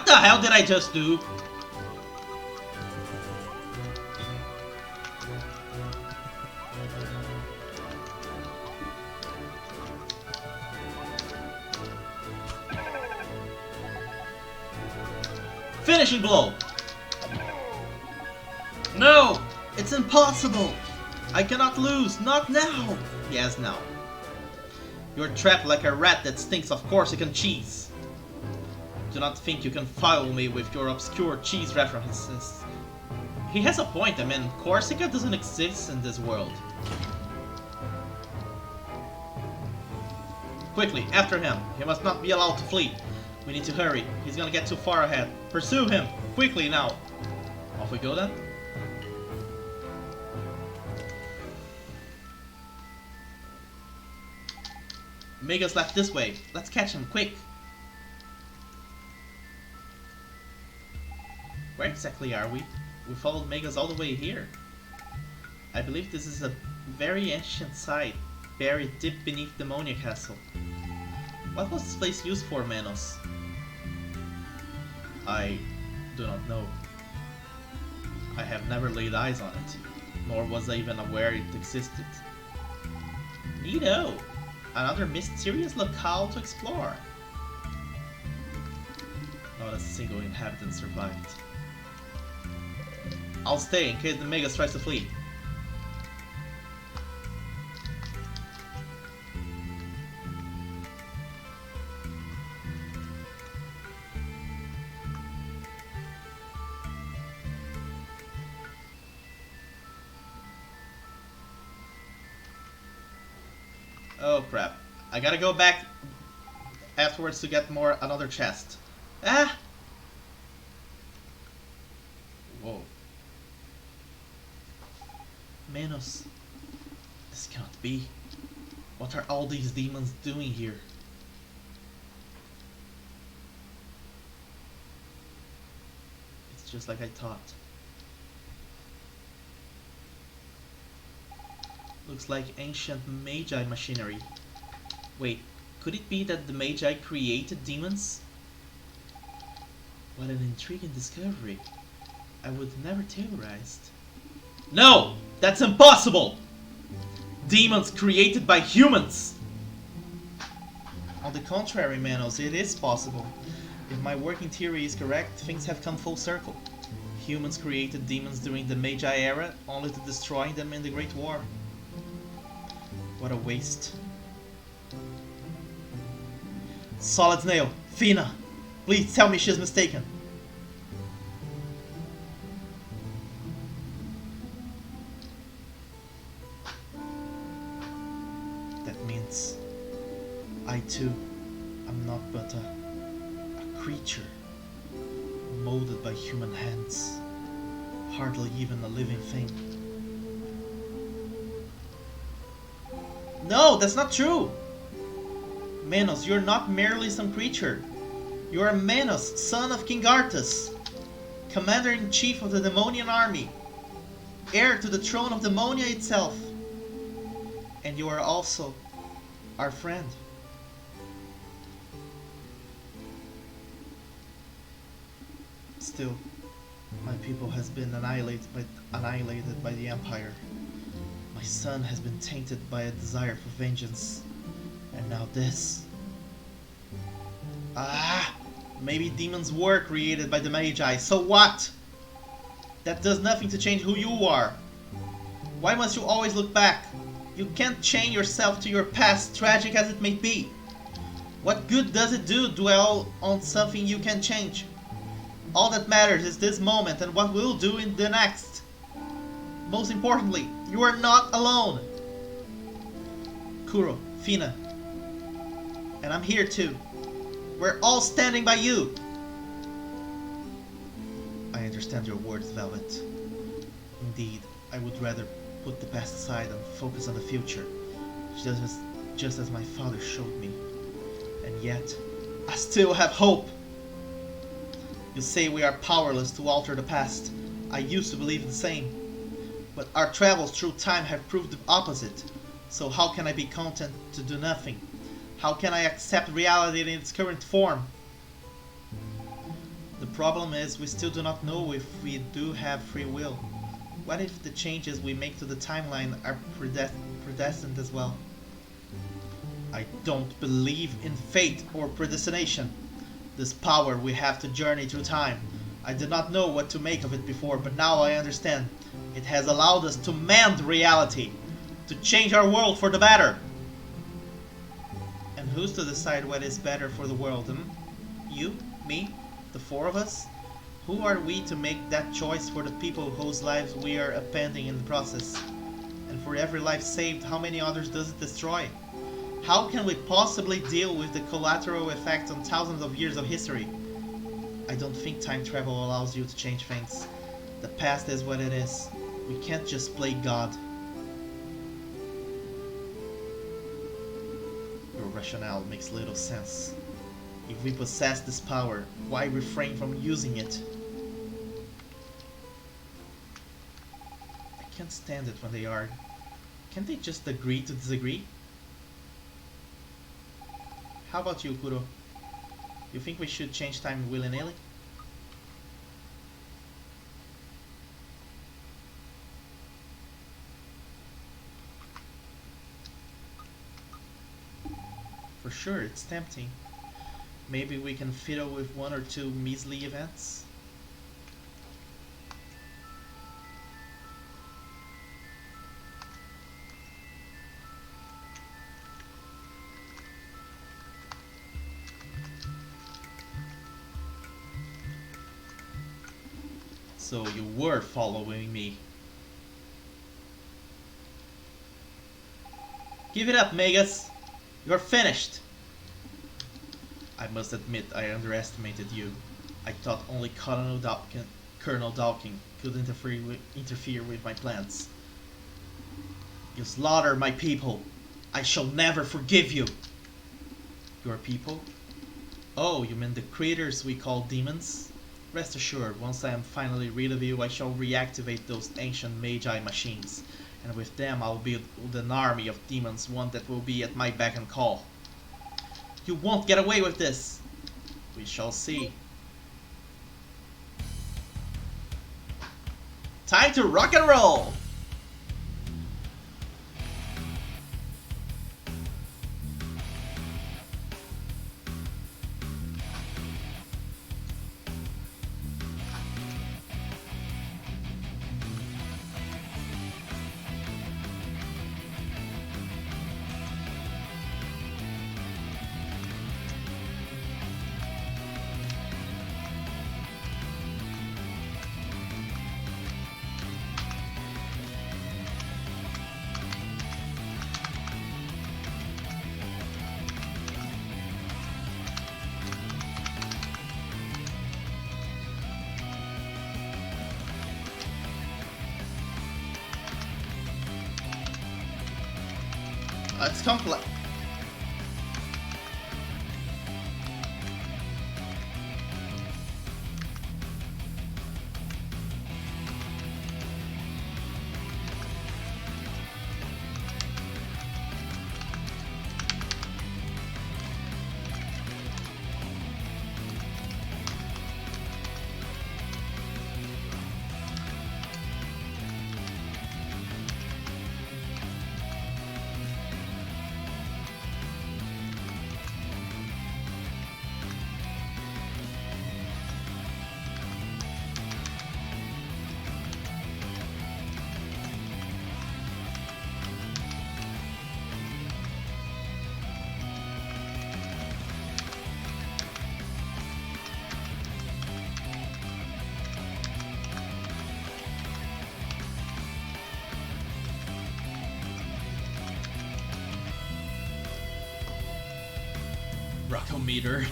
A: the hell did I just do? Finishing blow! No! It's impossible! I cannot lose, not now! Yes, now. You're trapped like a rat that stinks of Corsican cheese. Do not think you can fool me with your obscure cheese references. He has a point, I mean, Corsica doesn't exist in this world. Quickly, after him. He must not be allowed to flee. We need to hurry. He's gonna get too far ahead. Pursue him! Quickly now! Off we go then. Mega's left this way. Let's catch him, quick! Where exactly are we? We followed Megas all the way here. I believe this is a very ancient site, buried deep beneath Demonia Castle. What was this place used for, Manos? I do not know. I have never laid eyes on it, nor was I even aware it existed. Neato! Another mysterious locale to explore. Not a single inhabitant survived. I'll stay in case the Megas tries to flee. Oh crap. I gotta go back afterwards to get another chest. Ah! Whoa. Manos. This cannot be. What are all these demons doing here? It's just like I thought. Looks like ancient Magi machinery. Wait, could it be that the Magi created demons? What an intriguing discovery. I would never theorized. No! That's impossible! Demons created by humans! On the contrary, Manos, it is possible. If my working theory is correct, things have come full circle. Humans created demons during the Magi era, only to destroy them in the Great War. What a waste. Solid Snail, Fina, please tell me she's mistaken. That means I too am not but a creature molded by human hands, hardly even a living thing. No, that's not true! Manos, you're not merely some creature. You are Manos, son of King Arthas, commander-in-chief of the Demonian army, heir to the throne of Demonia itself. And you are also our friend. Still, my people has been annihilated by the Empire. My son has been tainted by a desire for vengeance. And now this. Ah! Maybe demons were created by the Magi, so what? That does nothing to change who you are. Why must you always look back? You can't chain yourself to your past, tragic as it may be. What good does it do dwell on something you can change? All that matters is this moment and what we'll do in the next. Most importantly, you are not alone. Kuro, Fina, and I'm here too. We're all standing by you. I understand your words, Velvet. Indeed, I would rather put the past aside and focus on the future, just as my father showed me. And yet, I still have hope. You say we are powerless to alter the past. I used to believe the same. But our travels through time have proved the opposite. So how can I be content to do nothing? How can I accept reality in its current form? The problem is we still do not know if we do have free will. What if the changes we make to the timeline are predestined as well? I don't believe in fate or predestination. This power we have to journey through time. I did not know what to make of it before, but now I understand. It has allowed us to mend reality, to change our world for the better. And who's to decide what is better for the world, You? Me? The four of us? Who are we to make that choice for the people whose lives we are appending in the process? And for every life saved, how many others does it destroy? How can we possibly deal with the collateral effects on thousands of years of history? I don't think time travel allows you to change things. The past is what it is. We can't just play God. Your rationale makes little sense. If we possess this power, why refrain from using it? I can't stand it when they argue. Can't they just agree to disagree? How about you, Kuro? You think we should change time willy-nilly? For sure, it's tempting. Maybe we can fiddle with one or two measly events? So you were following me. Give it up, Magus! You're finished! I must admit I underestimated you. I thought only Colonel Dawkins could interfere with my plans. You slaughtered my people. I shall never forgive you. Your people? Oh, you mean the creatures we call demons? Rest assured, once I am finally rid of you, I shall reactivate those ancient Magi machines, and with them I'll build an army of demons, one that will be at my beck and call. You won't get away with this! We shall see. Time to rock and roll! It's complex. Rockometer.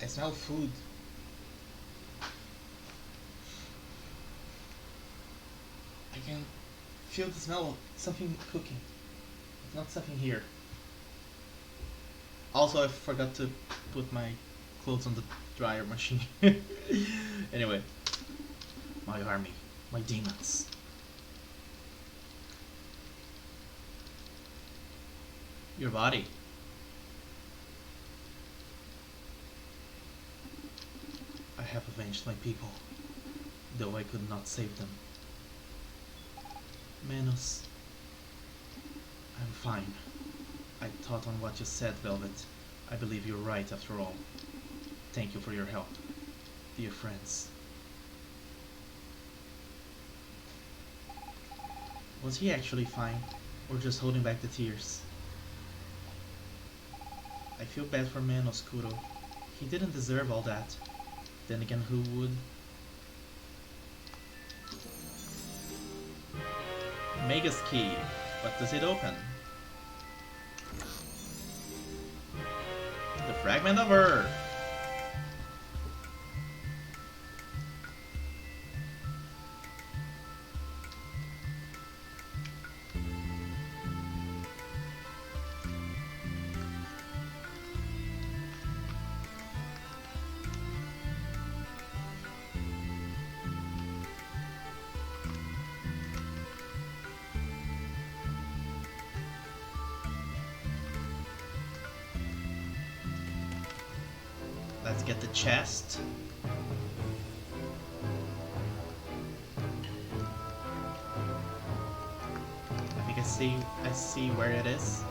A: smell food. I can feel the smell of something cooking. It's not something here. Also, I forgot to put my clothes on the dryer machine. Anyway, my army, my demons. Your body. I have avenged my people, though I could not save them. Menos. I'm fine. I thought on what you said, Velvet. I believe you're right after all. Thank you for your help, dear friends. Was he actually fine, or just holding back the tears? I feel bad for Manos, Kuro. He didn't deserve all that. Then again, who would? Mega's key. What does it open? The fragment of Earth. Let's get the chest. I think I see where it is.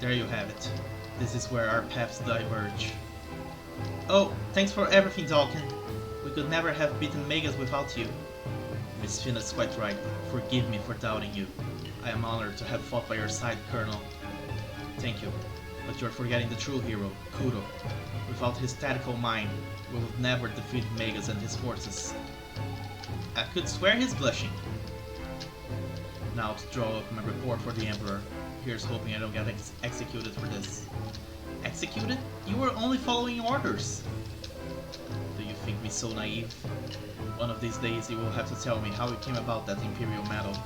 A: There you have it. This is where our paths diverge. Oh, thanks for everything, Dalkin. We could never have beaten Megas without you. Miss Finn is quite right. Forgive me for doubting you. I am honored to have fought by your side, Colonel. Thank you. But you're forgetting the true hero, Kuro. Without his tactical mind, we would never defeat Megas and his forces. I could swear he's blushing. Now to draw up my report for the Emperor. Here's hoping I don't get executed for this. Executed? You were only following orders. Do you think me so naive? One of these days you will have to tell me how it came about that Imperial medal.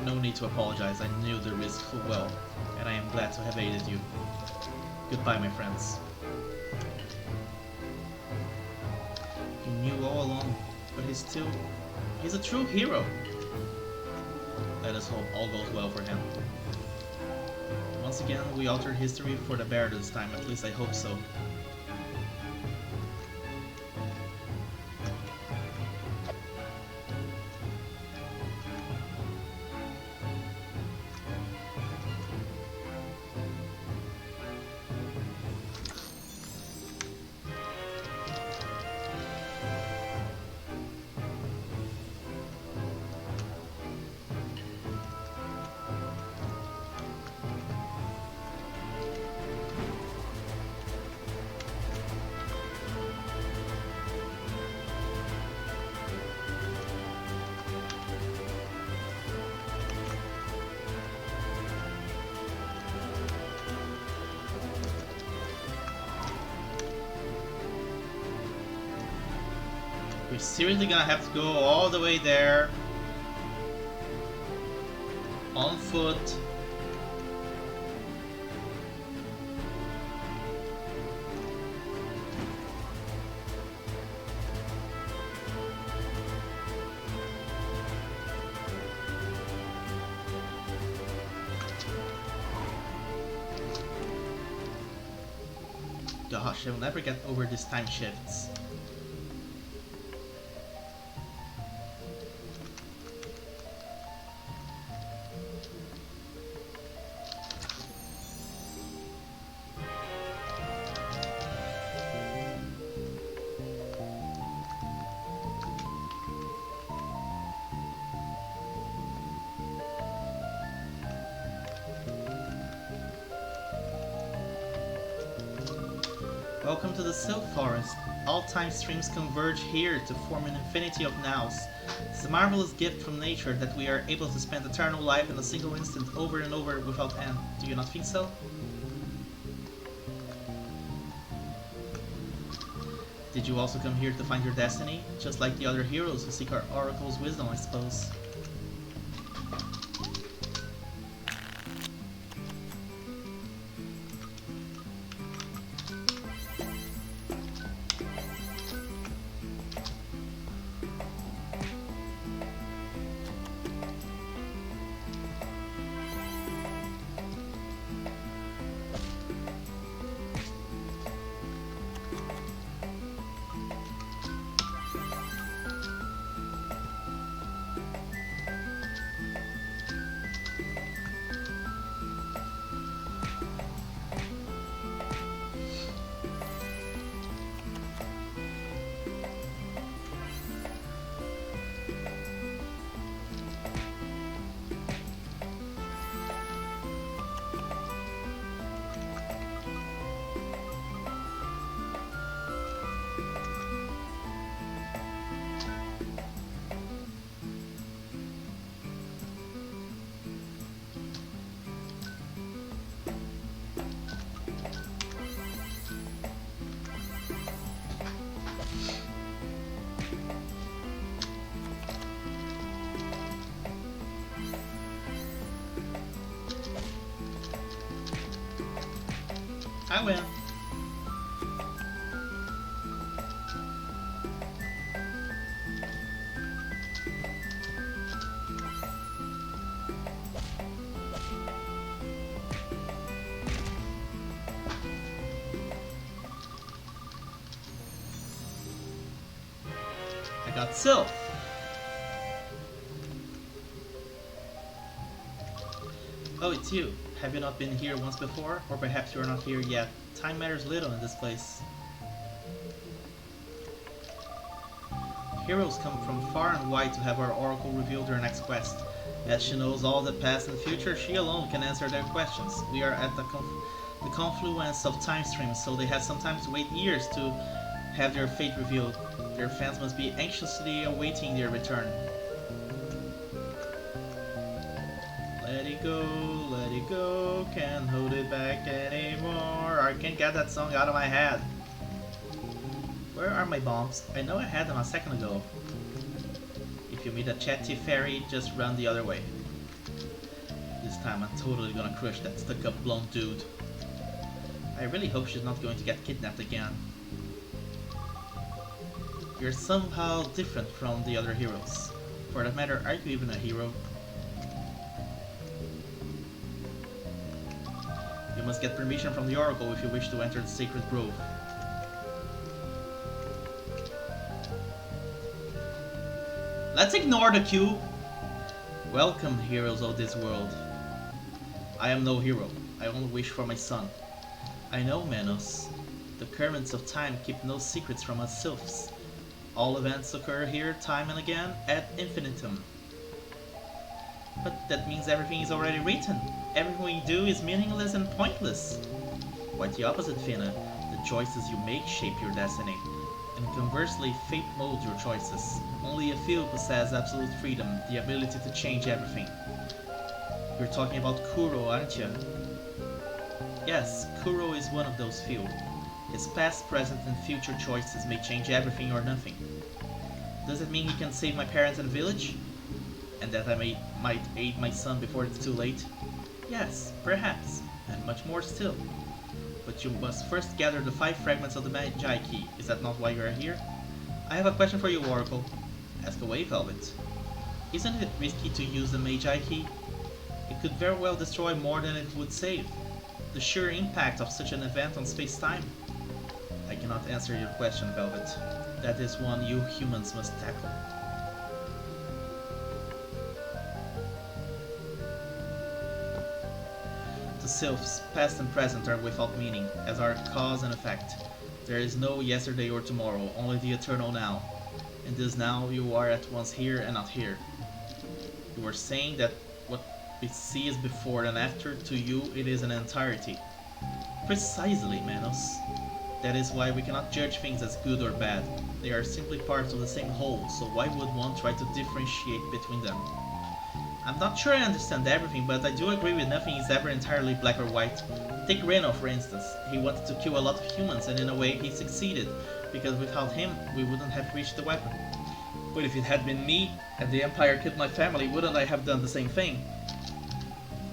A: No need to apologize, I knew the risk full well, and I am glad to have aided you. Goodbye, my friends. You knew all along, but he's a true hero. Let us hope all goes well for him. Once again, we altered history for the better this time, at least I hope so. We're seriously gonna have to go all the way there on foot. Gosh, I will never get over these time shifts. Welcome to the Silk Forest. All time streams converge here to form an infinity of nows. It's a marvelous gift from nature that we are able to spend eternal life in a single instant over and over without end. Do you not think so? Did you also come here to find your destiny? Just like the other heroes who seek our oracle's wisdom, I suppose. I win. I got Sylph. Oh, it's you. Have you not been here once before? Or perhaps you are not here yet. Time matters little in this place. Heroes come from far and wide to have our oracle reveal their next quest. As she knows all the past and future, she alone can answer their questions. We are at the confluence of time streams, so they have sometimes to wait years to have their fate revealed. Their fans must be anxiously awaiting their return. Let it go, can't hold it back anymore. I can't get that song out of my head. Where are my bombs? I know I had them a second ago. If you meet a chatty fairy, just run the other way. This time I'm totally gonna crush that stuck-up blonde dude. I really hope she's not going to get kidnapped again. You're somehow different from the other heroes. For that matter, are you even a hero? You must get permission from the Oracle if you wish to enter the Sacred Grove. Let's ignore the queue! Welcome, heroes of this world. I am no hero. I only wish for my son. I know, Manos. The currents of time keep no secrets from us sylphs. All events occur here time and again ad infinitum. But that means everything is already written. Everything we do is meaningless and pointless. Quite the opposite, Fina. The choices you make shape your destiny. And conversely, fate molds your choices. Only a few possess absolute freedom, the ability to change everything. You're talking about Kuro, aren't you? Yes, Kuro is one of those few. His past, present, and future choices may change everything or nothing. Does it mean he can save my parents and village? And that I might aid my son before it's too late? Yes, perhaps, and much more still. But you must first gather the 5 fragments of the Magi Key. Is that not why you are here? I have a question for you, Oracle. Ask away, Velvet. Isn't it risky to use the Magi Key? It could very well destroy more than it would save. The sheer impact of such an event on space-time. I cannot answer your question, Velvet. That is one you humans must tackle. The sylphs, past and present, are without meaning, as are cause and effect. There is no yesterday or tomorrow, only the eternal now. In this now, you are at once here and not here. You are saying that what we see is before and after, to you it is an entirety. Precisely, Manos. That is why we cannot judge things as good or bad. They are simply parts of the same whole, so why would one try to differentiate between them? I'm not sure I understand everything, but I do agree with nothing is ever entirely black or white. Take Reno, for instance. He wanted to kill a lot of humans, and in a way he succeeded, because without him, we wouldn't have reached the weapon. But if it had been me, and the Empire killed my family, wouldn't I have done the same thing?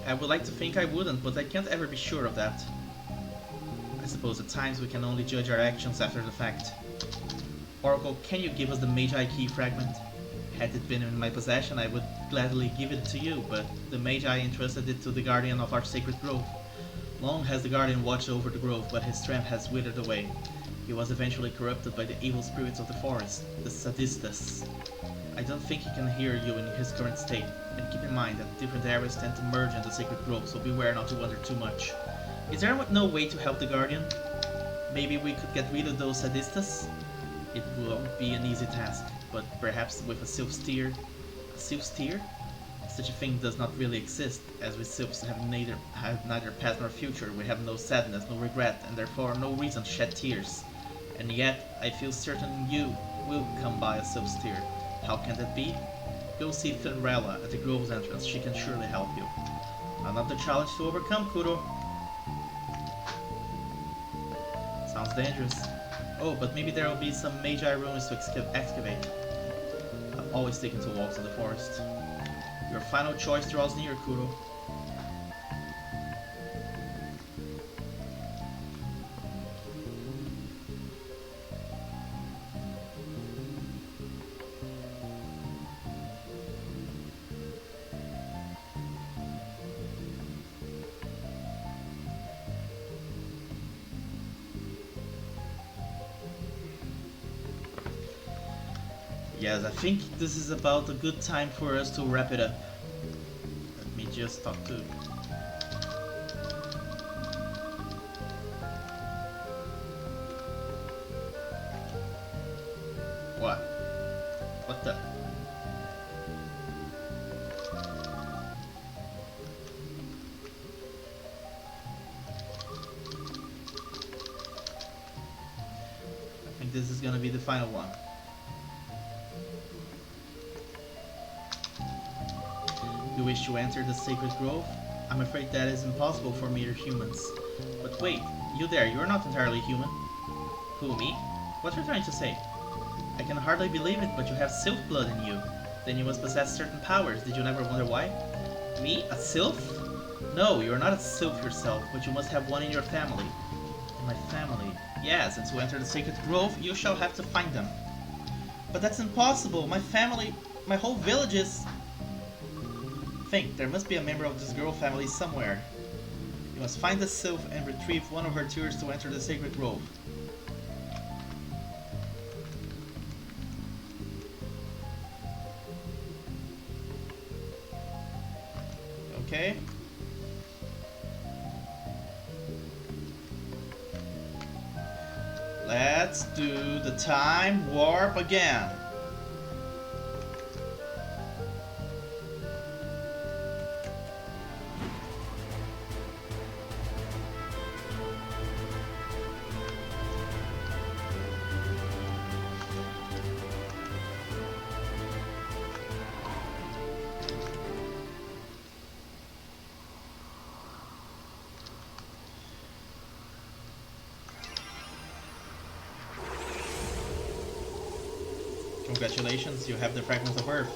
A: I would like to think I wouldn't, but I can't ever be sure of that. I suppose at times we can only judge our actions after the fact. Oracle, can you give us the Magi key fragment? Had it been in my possession, I would gladly give it to you, but the Magi entrusted it to the guardian of our sacred grove. Long has the guardian watched over the grove, but his strength has withered away. He was eventually corrupted by the evil spirits of the forest, the Sadistas. I don't think he can hear you in his current state, and keep in mind that different areas tend to merge in the sacred grove, so beware not to wander too much. Is there no way to help the guardian? Maybe we could get rid of those Sadistas? It won't be an easy task, but perhaps with a sylph steer. A sylph steer? Such a thing does not really exist, as we sylphs have neither past nor future. We have no sadness, no regret, and therefore no reason to shed tears. And yet, I feel certain you will come by a sylph steer. How can that be? Go see Finrella at the grove's entrance. She can surely help you. Another challenge to overcome, Kuro. Sounds dangerous. Oh, but maybe there will be some Magi ruins to excavate. I've always taken to walks in the forest. Your final choice draws near, Kuro. Yes, I think this is about a good time for us to wrap it up. Let me just talk to... What? What the... I think this is gonna be the final one. You wish to enter the sacred grove? I'm afraid that is impossible for mere humans. But wait, you there, you're not entirely human. Who, me? What are you trying to say? I can hardly believe it, but you have sylph blood in you. Then you must possess certain powers. Did you never wonder why? Me? A sylph? No, you're not a sylph yourself, but you must have one in your family. In my family? Yes, and to enter the sacred grove, you shall have to find them. But that's impossible. My family, my whole village is... Think, there must be a member of this girl family somewhere. You must find the sylph and retrieve one of her tears to enter the sacred grove. Okay. Let's do the time warp again. Congratulations, you have the fragments of Earth.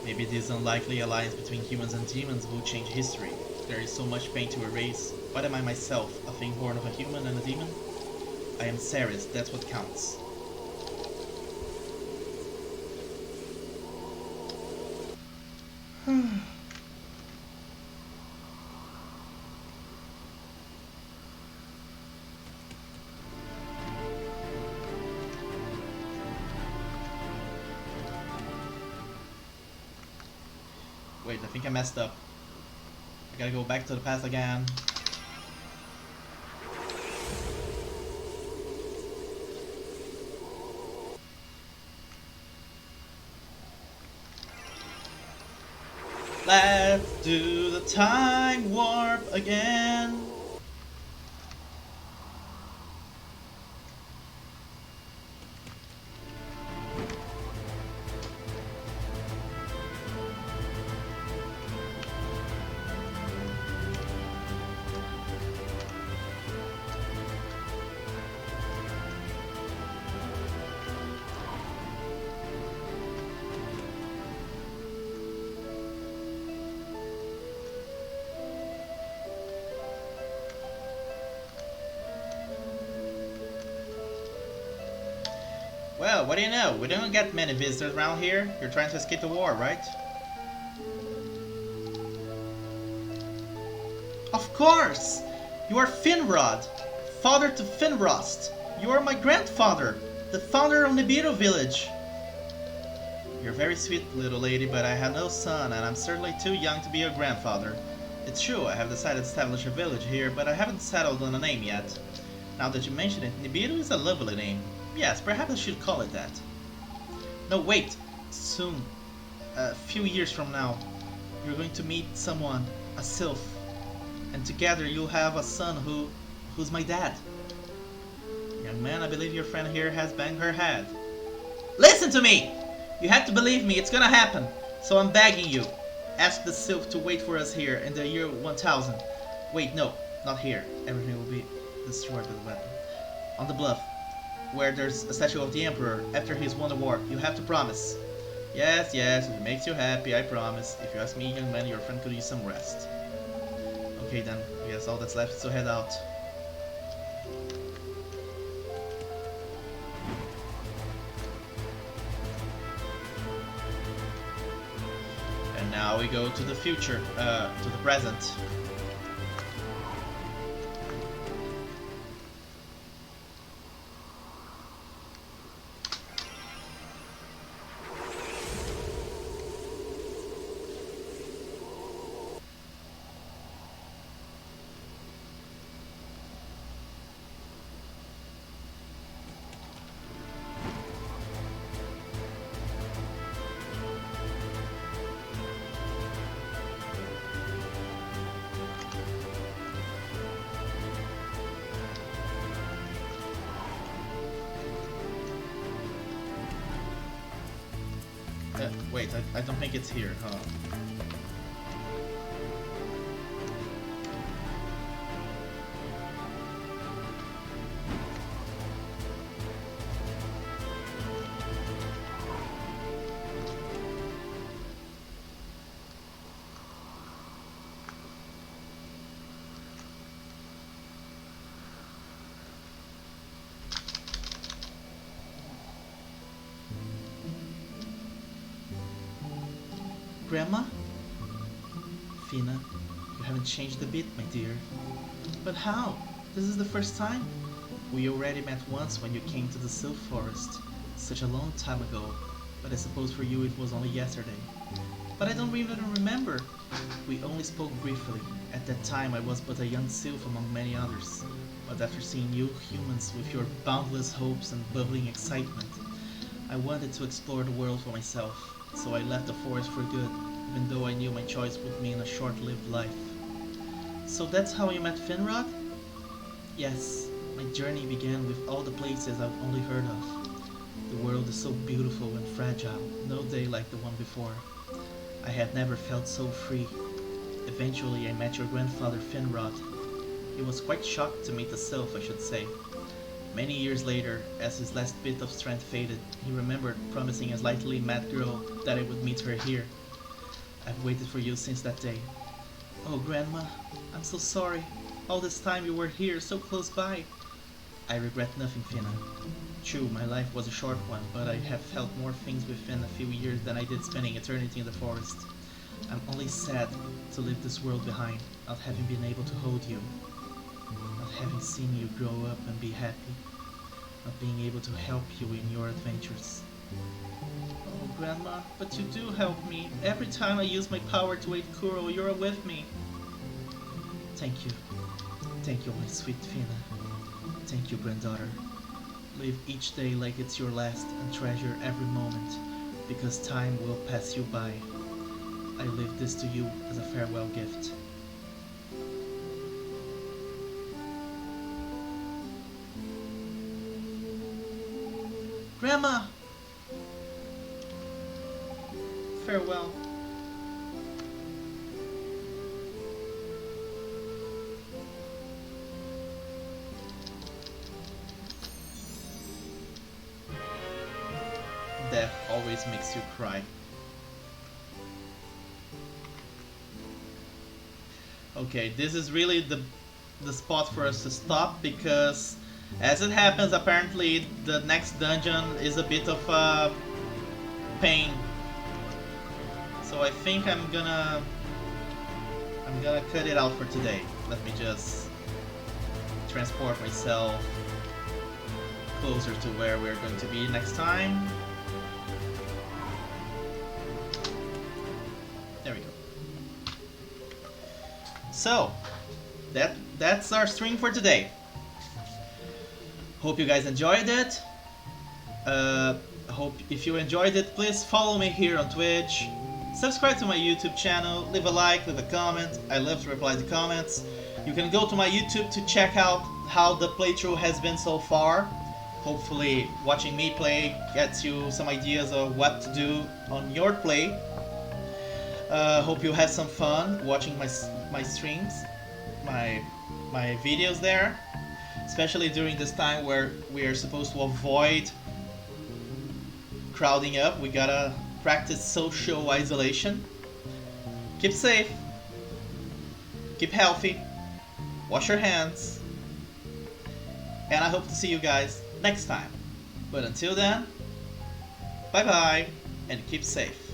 A: Maybe this unlikely alliance between humans and demons will change history. There is so much pain to erase. What am I myself, a thing born of a human and a demon? I am Ceres, that's what counts. Wait, I think I messed up. I gotta go back to the past again. Let's do the time warp again. So, what do you know? We don't get many visitors around here. You're trying to escape the war, right? Of course! You are Finrod, father to Finrost. You are my grandfather, the founder of Nibiru village. You're very sweet, little lady, but I have no son, and I'm certainly too young to be your grandfather. It's true, I have decided to establish a village here, but I haven't settled on a name yet. Now that you mention it, Nibiru is a lovely name. Yes, perhaps I should call it that. No, wait! Soon, a few years from now, you're going to meet someone, a sylph. And together you'll have a son who's my dad. Young man, I believe your friend here has banged her head. Listen to me! You have to believe me, it's gonna happen. So I'm begging you. Ask the sylph to wait for us here in the year 1000. Wait, no, not here. Everything will be destroyed with a weapon. On the bluff, where there's a statue of the Emperor after he's won the war. You have to promise. Yes, yes, if it makes you happy, I promise. If you ask me, young man, your friend could use some rest. Okay then, I guess all that's left is to head out. And now we go to the future, to the present. Wait, I don't think it's here, huh? Grandma? Fina, you haven't changed a bit, my dear. But how? This is the first time? We already met once when you came to the Sylph Forest. Such a long time ago. But I suppose for you it was only yesterday. But I don't even remember. We only spoke briefly. At that time I was but a young sylph among many others. But after seeing you humans with your boundless hopes and bubbling excitement, I wanted to explore the world for myself. So I left the forest for good, even though I knew my choice would mean a short-lived life. So that's how you met Finrod? Yes, my journey began with all the places I've only heard of. The world is so beautiful and fragile, no day like the one before. I had never felt so free. Eventually I met your grandfather Finrod. He was quite shocked to meet a sylph, I should say. Many years later, as his last bit of strength faded, he remembered promising a slightly mad girl that I would meet her here. I've waited for you since that day. Oh, Grandma, I'm so sorry. All this time you were here, so close by. I regret nothing, Fina. True, my life was a short one, but I have felt more things within a few years than I did spending eternity in the forest. I'm only sad to leave this world behind, not having been able to hold you. Not having seen you grow up and be happy. Not being able to help you in your adventures. Oh, Grandma, but you do help me. Every time I use my power to aid Kuro, you're with me. Thank you. Thank you, my sweet Fina. Thank you, granddaughter. Live each day like it's your last and treasure every moment, because time will pass you by. I leave this to you as a farewell gift. Grandma! Farewell. Death always makes you cry. Okay, this is really the spot for us to stop, because As it happens, apparently the next dungeon is a bit of a pain. So I think I'm gonna cut it out for today. Let me just transport myself closer to where we're going to be next time. There we go. So that's our stream for today. Hope you guys enjoyed it. Hope if you enjoyed it, please follow me here on Twitch. Subscribe to my YouTube channel, leave a like, leave a comment. I love to reply to comments. You can go to my YouTube to check out how the playthrough has been so far. Hopefully watching me play gets you some ideas of what to do on your play. Hope you had some fun watching my streams, my videos there. Especially during this time where we are supposed to avoid crowding up. We gotta practice social isolation. Keep safe, keep healthy, wash your hands, and I hope to see you guys next time. But until then, bye bye and keep safe.